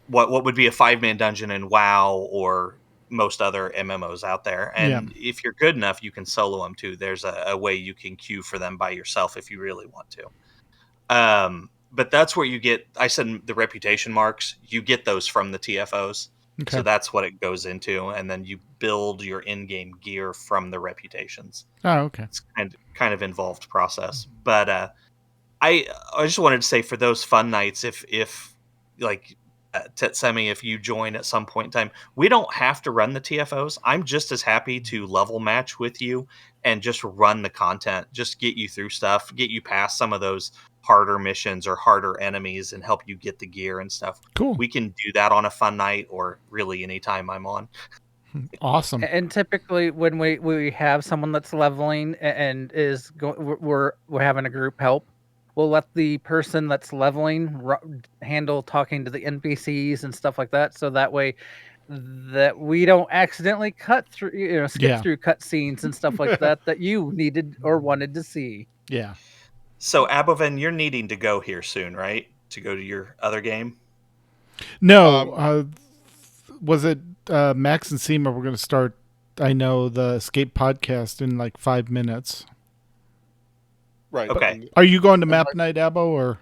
What would be a 5-man dungeon in WoW or most other MMOs out there? And if you're good enough, you can solo them too. There's a way you can queue for them by yourself if you really want to. But that's where you get, I said the reputation marks, you get those from the TFOs. Okay. So that's what it goes into. And then you build your in-game gear from the reputations. Oh, okay. It's kind of involved process. But I just wanted to say, for those fun nights, if like Tetsemi, if you join at some point in time, we don't have to run the TFOs. I'm just as happy to level match with you and just run the content, just get you through stuff, get you past some of those harder missions or harder enemies and help you get the gear and stuff. Cool. We can do that on a fun night or really anytime I'm on. Awesome. And typically when we have someone that's leveling and is we're having a group help, we'll let the person that's leveling handle talking to the NPCs and stuff like that. So that way that we don't accidentally cut through, skip through cutscenes and stuff like that you needed or wanted to see. Yeah. So, Aboven, you're needing to go here soon, right? To go to your other game? No. Was it Max and Seema were going to start, I know, the Escape podcast in like 5 minutes. Right. Okay. Are you going to Map Night, Abbo, or?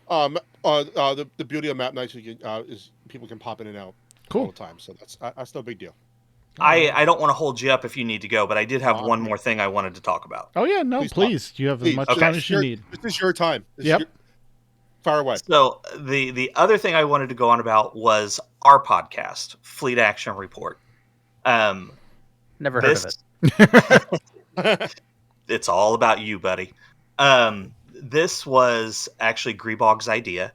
The beauty of Map Nights is people can pop in and out all the time, so that's no big deal. I don't want to hold you up if you need to go, but I did have one more thing I wanted to talk about. Oh yeah, no, please. You have as much time as you need. This is your time. Yep. Far away. So the other thing I wanted to go on about was our podcast, Fleet Action Report. Never heard of it. It's all about you, buddy. This was actually Greebog's idea.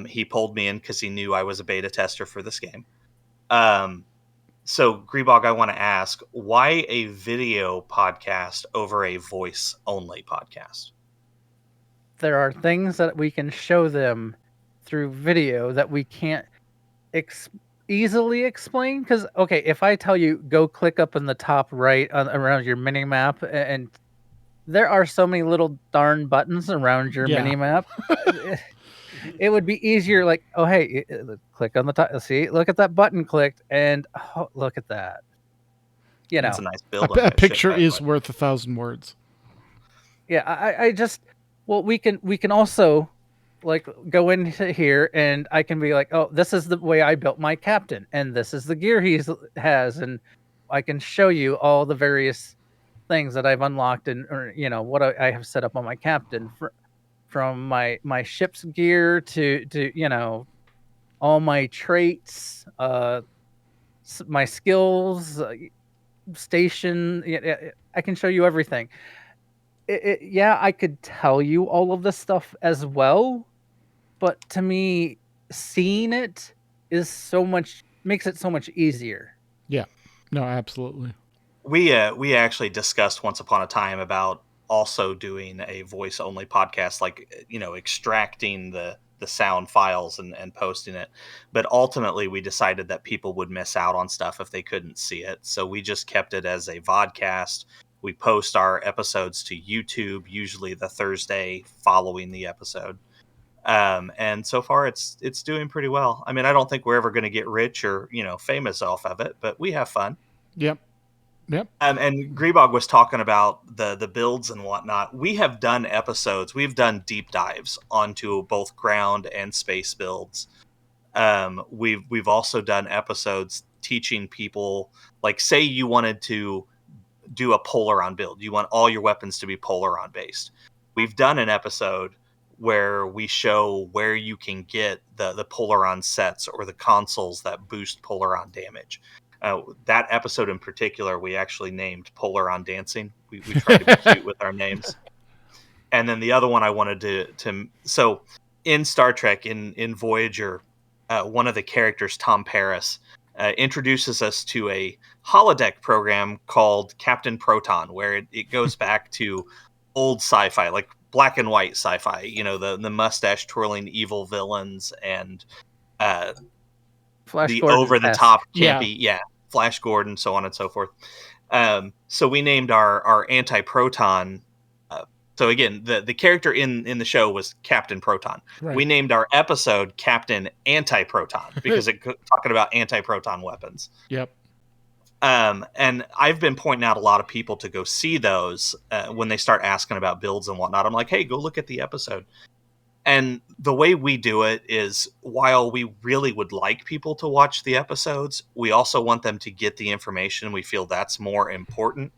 He pulled me in because he knew I was a beta tester for this game. So, Greebog, I want to ask, why a video podcast over a voice-only podcast? There are things that we can show them through video that we can't easily explain. Because, okay, if I tell you, go click up in the top right around your mini-map, and there are so many little darn buttons around your mini-map. It would be easier, like, oh, hey, click on the top. See, look at that button clicked, and look at that. You know, it's a nice build. A picture is worth 1,000 words. Yeah, I just, well, we can also, like, go into here, and I can be like, oh, this is the way I built my captain, and this is the gear he has, and I can show you all the various things that I've unlocked, and or what I have set up on my captain from my ship's gear to all my traits, my skills, station. I can show you everything. I could tell you all of this stuff as well, but to me, seeing it makes it so much easier. Yeah, no, absolutely. We actually discussed once upon a time about also doing a voice only podcast, like, extracting the sound files and posting it. But ultimately we decided that people would miss out on stuff if they couldn't see it. So we just kept it as a vodcast. We post our episodes to YouTube, usually the Thursday following the episode. And so far it's doing pretty well. I mean, I don't think we're ever going to get rich or, famous off of it, but we have fun. Yep. And Greebog was talking about the builds and whatnot. We have done episodes. We've done deep dives onto both ground and space builds. We've also done episodes teaching people, like, say you wanted to do a Polaron build. You want all your weapons to be Polaron based. We've done an episode where we show where you can get the Polaron sets or the consoles that boost Polaron damage. That episode in particular, we actually named Polaron Dancing. We tried to be cute with our names. And then the other one I wanted to so in Star Trek, in Voyager, one of the characters, Tom Paris, introduces us to a holodeck program called Captain Proton, where it goes back to old sci-fi, like black and white sci-fi, the mustache twirling evil villains and Flash the Gordon over-the-top campy, Flash Gordon, so on and so forth. So we named our anti-proton. So again, the character in the show was Captain Proton. Right. We named our episode Captain Anti-Proton because it's talking about anti-proton weapons. Yep. And I've been pointing out a lot of people to go see those when they start asking about builds and whatnot. I'm like, hey, go look at the episode. And the way we do it is, while we really would like people to watch the episodes, we also want them to get the information. We feel that's more important.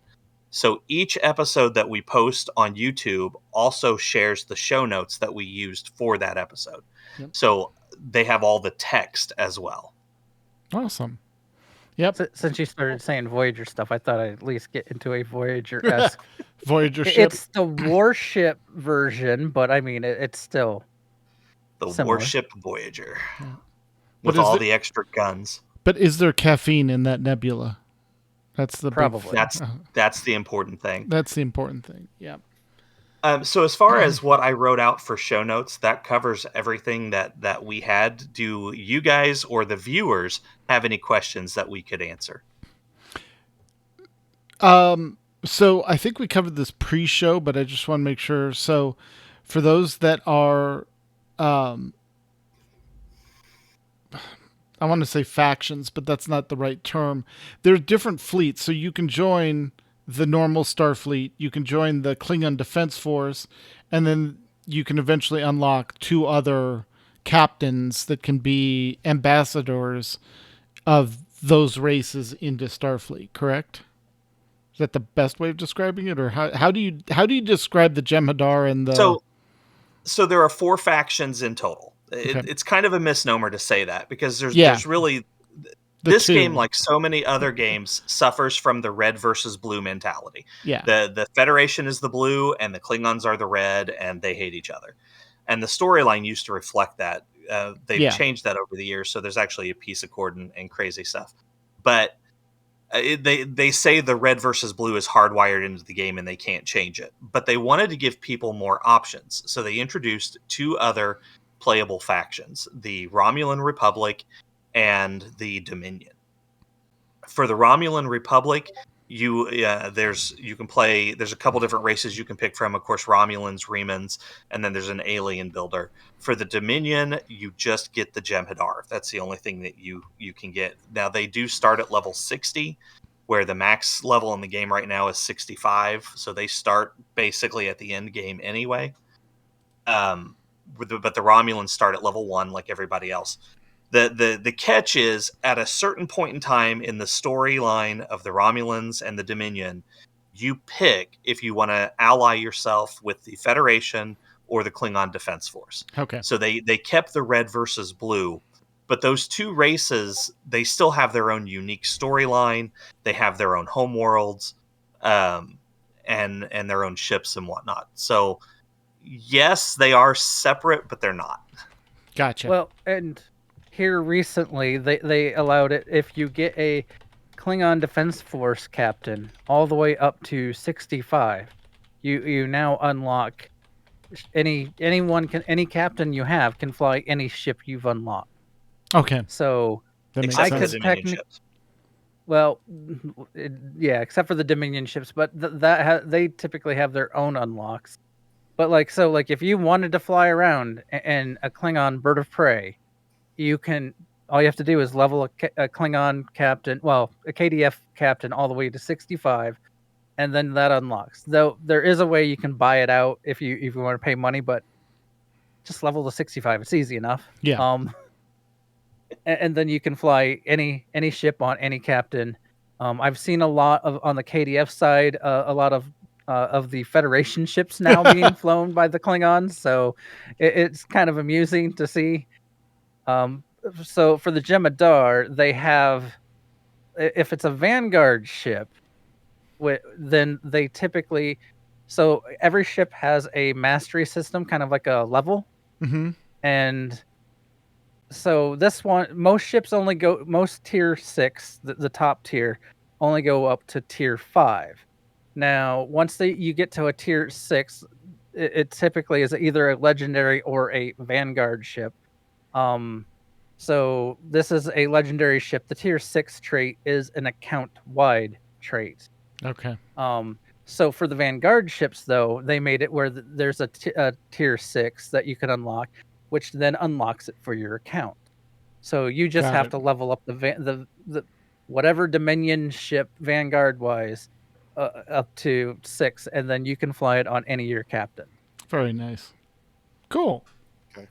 So each episode that we post on YouTube also shares the show notes that we used for that episode. Yep. So they have all the text as well. Awesome. Yep. Since you started saying Voyager stuff, I thought I'd at least get into a Voyager-esque. Voyager ship. It's the warship version, but I mean, it's still the similar. Warship Voyager with all the extra guns. But is there caffeine in that nebula? That's the probably. That's the important thing. That's the important thing. Yeah. So as far as what I wrote out for show notes, that covers everything that we had. Do you guys or the viewers have any questions that we could answer? So I think we covered this pre-show, but I just want to make sure. So for those that are, I want to say factions, but that's not the right term. There are different fleets, so you can join the normal Starfleet, you can join the Klingon Defense Force, and then you can eventually unlock 2 other captains that can be ambassadors of those races into Starfleet, correct? Is that the best way of describing it, or how do you describe the Jem'Hadar and the? So there are 4 factions in total. Okay. It's kind of a misnomer to say that, because there's really this 2. Game, like so many other games, suffers from the red versus blue mentality. Yeah. The Federation is the blue and the Klingons are the red, and they hate each other. And the storyline used to reflect that. They've changed that over the years, so there's actually a peace accord and crazy stuff. But they say the red versus blue is hardwired into the game and they can't change it. But they wanted to give people more options, so they introduced 2 other playable factions: the Romulan Republic and the Dominion. For the Romulan Republic, there's a couple different races you can pick from. Of course, Romulans, Remans, and then there's an alien builder. For the Dominion, you just get the Jem'Hadar. That's the only thing that you can get. Now, they do start at level 60, where the max level in the game right now is 65. So they start basically at the end game anyway. But the Romulans start at level 1 like everybody else. The catch is, at a certain point in time in the storyline of the Romulans and the Dominion, you pick if you want to ally yourself with the Federation or the Klingon Defense Force. Okay. So they kept the red versus blue, but those 2 races, they still have their own unique storyline. They have their own homeworlds, and their own ships and whatnot. So yes, they are separate, but they're not. Gotcha. Well, and here recently, they allowed it if you get a Klingon Defense Force captain all the way up to 65. You now unlock any captain you have can fly any ship you've unlocked. Okay. So I could technically. Well, yeah, except for the Dominion ships, but they typically have their own unlocks. But like if you wanted to fly around and a Klingon bird of prey, all you have to do is level a Klingon captain, well, a KDF captain all the way to 65, and then that unlocks. Though there is a way you can buy it out if you want to pay money, but just level to 65. It's easy enough. Yeah. And then you can fly any ship on any captain. I've seen a lot of, on the KDF side, a lot of the Federation ships now being flown by the Klingons, so it's kind of amusing to see. So for the Jem'Hadar, they have, if it's a Vanguard ship, then they typically, so every ship has a mastery system, kind of like a level. Mm-hmm. And so this one, most tier 6, the top tier, only go up to tier 5. Now, once you get to a tier 6, it typically is either a legendary or a Vanguard ship. So this is a legendary ship. The tier 6 trait is an account-wide trait. Okay. So for the Vanguard ships, though, they made it where there's a tier 6 that you can unlock, which then unlocks it for your account. So you just have to level up the whatever Dominion ship Vanguard-wise up to 6, and then you can fly it on any of your captain. Very nice. Cool. Okay.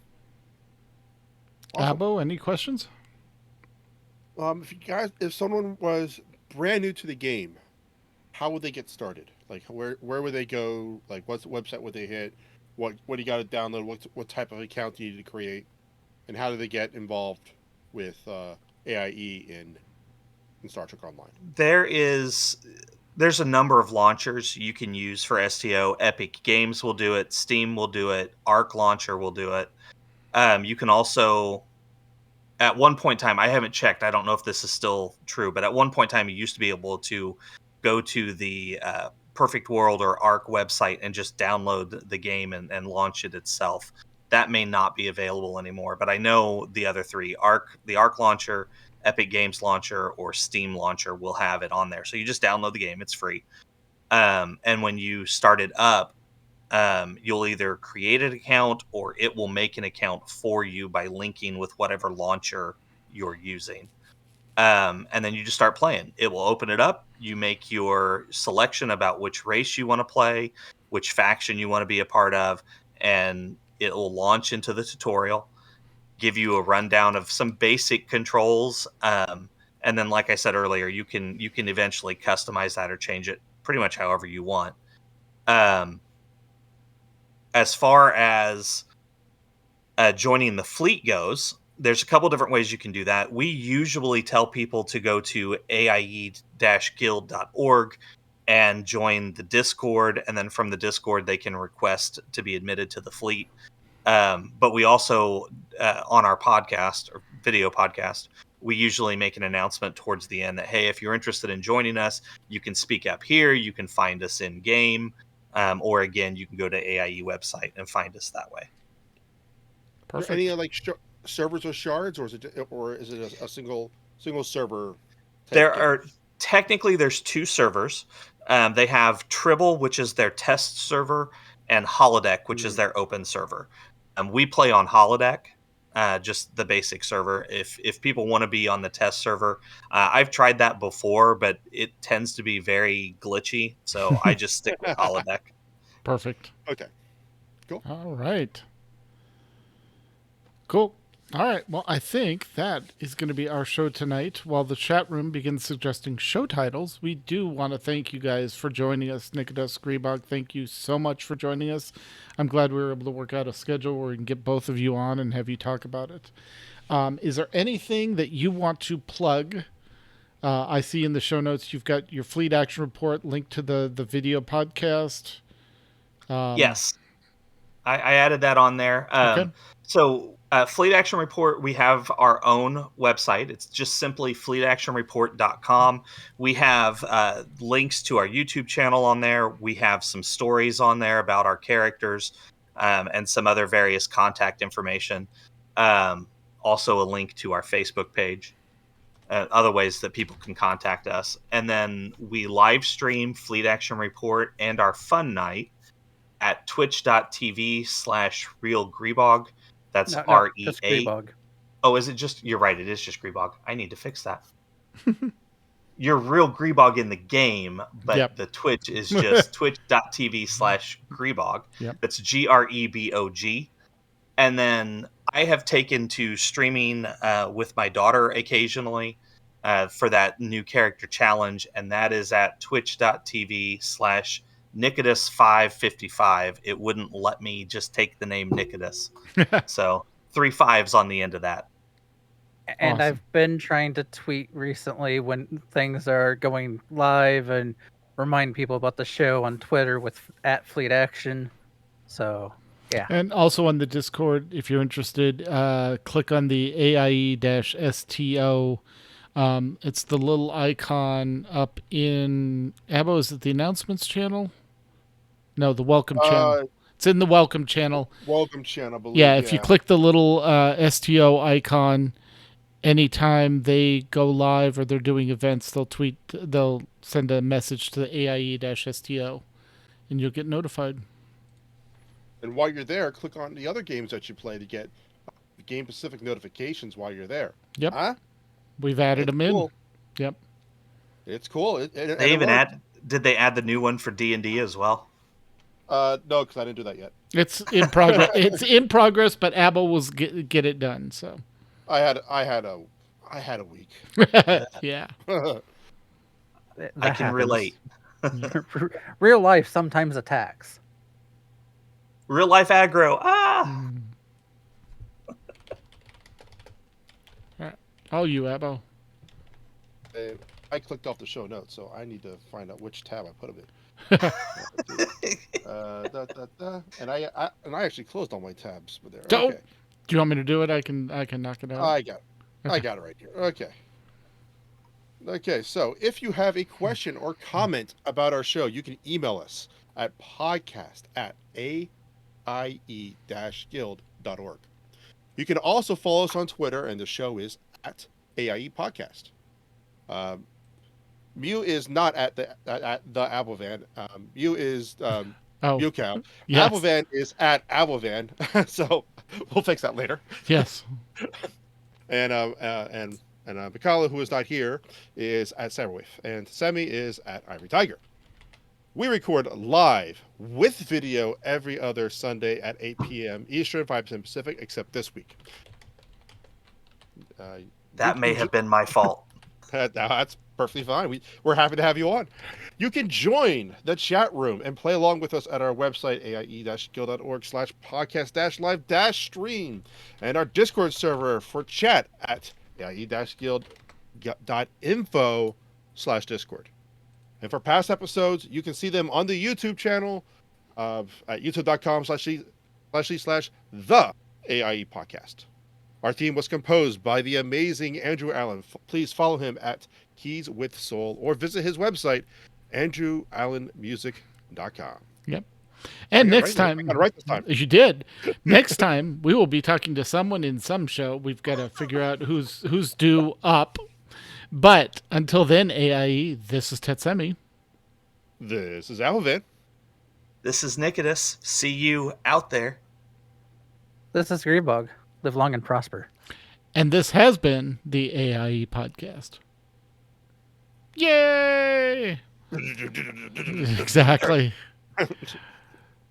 Awesome. Abo, any questions? If someone was brand new to the game, how would they get started? Like, where would they go? Like, what website would they hit? What do you got to download? What type of account do you need to create? And how do they get involved with AIE in Star Trek Online? There's a number of launchers you can use for STO. Epic Games will do it. Steam will do it. Arc Launcher will do it. You can also, at one point in time, I haven't checked, I don't know if this is still true, but at one point in time, you used to be able to go to the Perfect World or Arc website and just download the game and launch it itself. That may not be available anymore, but I know the other 3, the Arc Launcher, Epic Games Launcher, or Steam Launcher will have it on there. So you just download the game, it's free. And when you start it up, you'll either create an account or it will make an account for you by linking with whatever launcher you're using. And then you just start playing. It will open it up. You make your selection about which race you want to play, which faction you want to be a part of, and it will launch into the tutorial, give you a rundown of some basic controls. And then, like I said earlier, you can eventually customize that or change it pretty much however you want. As far as joining the fleet goes, there's a couple different ways you can do that. We usually tell people to go to AIE-guild.org and join the Discord, and then from the Discord they can request to be admitted to the fleet. But we also, on our podcast or video podcast, we usually make an announcement towards the end that, hey, if you're interested in joining us, you can speak up here. You can find us in game, or again, you can go to AIE website and find us that way. Perfect. Any like servers or shards, or is it a single server? There's 2 servers. They have Tribble, which is their test server, and Holodeck, which is their open server. We play on Holodeck, just the basic server. If people want to be on the test server, I've tried that before, but it tends to be very glitchy, so I just stick with Holodeck. Perfect. Okay. Cool. All right. Cool. All right. Well, I think that is going to be our show tonight. While the chat room begins suggesting show titles, we do want to thank you guys for joining us. Nikitas, Greebog, thank you so much for joining us. I'm glad we were able to work out a schedule where we can get both of you on and have you talk about it. Is there anything that you want to plug? I see in the show notes you've got your Fleet Action Report linked to the video podcast. Yes. I added that on there. Okay. So Fleet Action Report, we have our own website. It's just simply fleetactionreport.com. We have links to our YouTube channel on there. We have some stories on there about our characters, and some other various contact information. Also a link to our Facebook page, other ways that people can contact us. And then we live stream Fleet Action Report and our fun night at twitch.tv/realgreebog. That's REA. Oh, is it just? You're right. It is just Greebog. I need to fix that. You're Real Greebog in the game, but the Twitch is just twitch.tv/Greebog. Yep. That's GREBOG. And then I have taken to streaming with my daughter occasionally for that new character challenge, and that is at twitch.tv/Nikitas555. It wouldn't let me just take the name Nikitas. So 3 5s on the end of that. And Awesome. I've been trying to tweet recently when things are going live and remind people about the show on Twitter with @Fleet Action. So, yeah. And also on the Discord, if you're interested, click on the AIE-STO. It's the little icon up in Abo. Is it the announcements channel? No, the welcome channel. It's in the welcome channel. Welcome channel, I believe. Yeah, if you click the little STO icon, anytime they go live or they're doing events, they'll send a message to the AIE-STO, and you'll get notified. And while you're there, click on the other games that you play to get game-specific notifications while you're there. Yep. Huh? We've added them in. Yep. It's cool. Did they add the new one for D&D as well? No, because I didn't do that yet. It's in progress. It's in progress, but Abel will get it done. So I had a week. Yeah. I can relate. Real life sometimes attacks. Real life aggro. Ah. Oh, you Abel. I clicked off the show notes, so I need to find out which tab I put them in. And I actually closed all my tabs with there. Okay. Do you want me to do it? I can knock it out. I got it. Okay. I got it right here. Okay, so if you have a question or comment about our show, you can email us at podcast@AIE-guild.org. You can also follow us on Twitter, and the show is at AIE Podcast. Mew is not at the Applevan. Mew is Mewcow. Yes. Applevan is at Applevan. So we'll fix that later. Yes. And And Mikala, who is not here, is at Cyberwave. And Semi is at Ivory Tiger. We record live with video every other Sunday at 8 p.m. Eastern, 5 p.m. Pacific, except this week. That may have been my fault. That's perfectly fine. We're happy to have you on. You can join the chat room and play along with us at our website, aie-guild.org/podcast-live-stream, and our Discord server for chat at aie-guild.info/Discord. And for past episodes, you can see them on the YouTube channel at youtube.com/the AIE Podcast. Our theme was composed by the amazing Andrew Allen. Please follow him at Keys with Soul or visit his website, andrewallenmusic.com. Yep. And next time, I got it right this time. You did. Next time, we will be talking to someone in some show. We've got to figure out who's due up. But until then, AIE, this is Tetsemi. This is Alvin. This is Nikitas. See you out there. This is Greebog. Live long and prosper. And this has been the AIE Podcast. Yay! Exactly.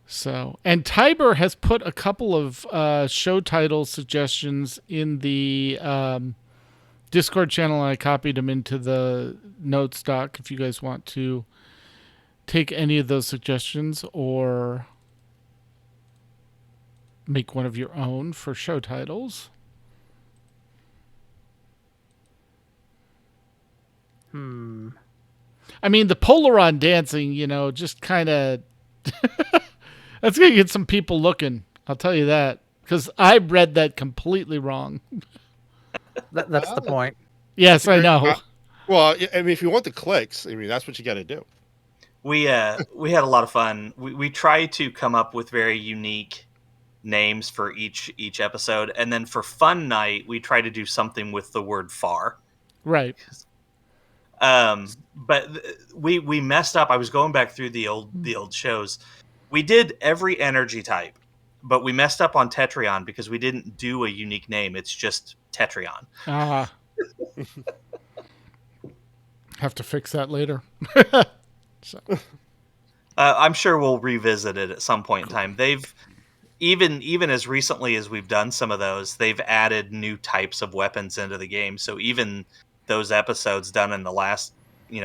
So, and Tiber has put a couple of show title suggestions in the Discord channel, and I copied them into the notes doc if you guys want to take any of those suggestions or make one of your own for show titles. I mean, the Polaron dancing, just kind of... that's going to get some people looking. I'll tell you that. Because I read that completely wrong. That's the point. Yes, I know. Well, I mean, if you want the clicks, that's what you got to do. We had a lot of fun. We try to come up with very unique names for each episode, and then for fun night, we try to do something with the word far. Right. But we messed up. I was going back through the old shows. We did every energy type, but we messed up on Tetrion because we didn't do a unique name. It's just Tetrion. Have to fix that later. So. I'm sure we'll revisit it at some point in time. They've even as recently as we've done some of those, they've added new types of weapons into the game. So even those episodes done in the last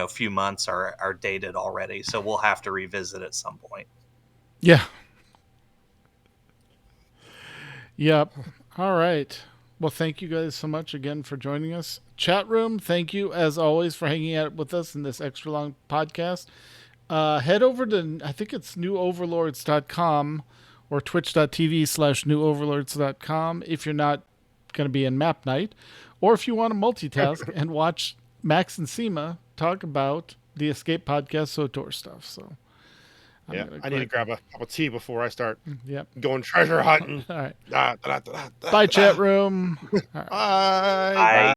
few months are dated already. So we'll have to revisit at some point. Yeah. Yep. All right. Well, thank you guys so much again for joining us. Chat room, thank you as always for hanging out with us in this extra long podcast. Head over to, I think it's newoverlords.com or twitch.tv/newoverlords.com if you're not going to be in map night, or if you want to multitask and watch Max and Seema talk about the Escape Podcast SOTOR stuff. So I need to grab a cup of tea before I start going treasure hunting. All right. Bye, chat room. All right. Bye. Bye.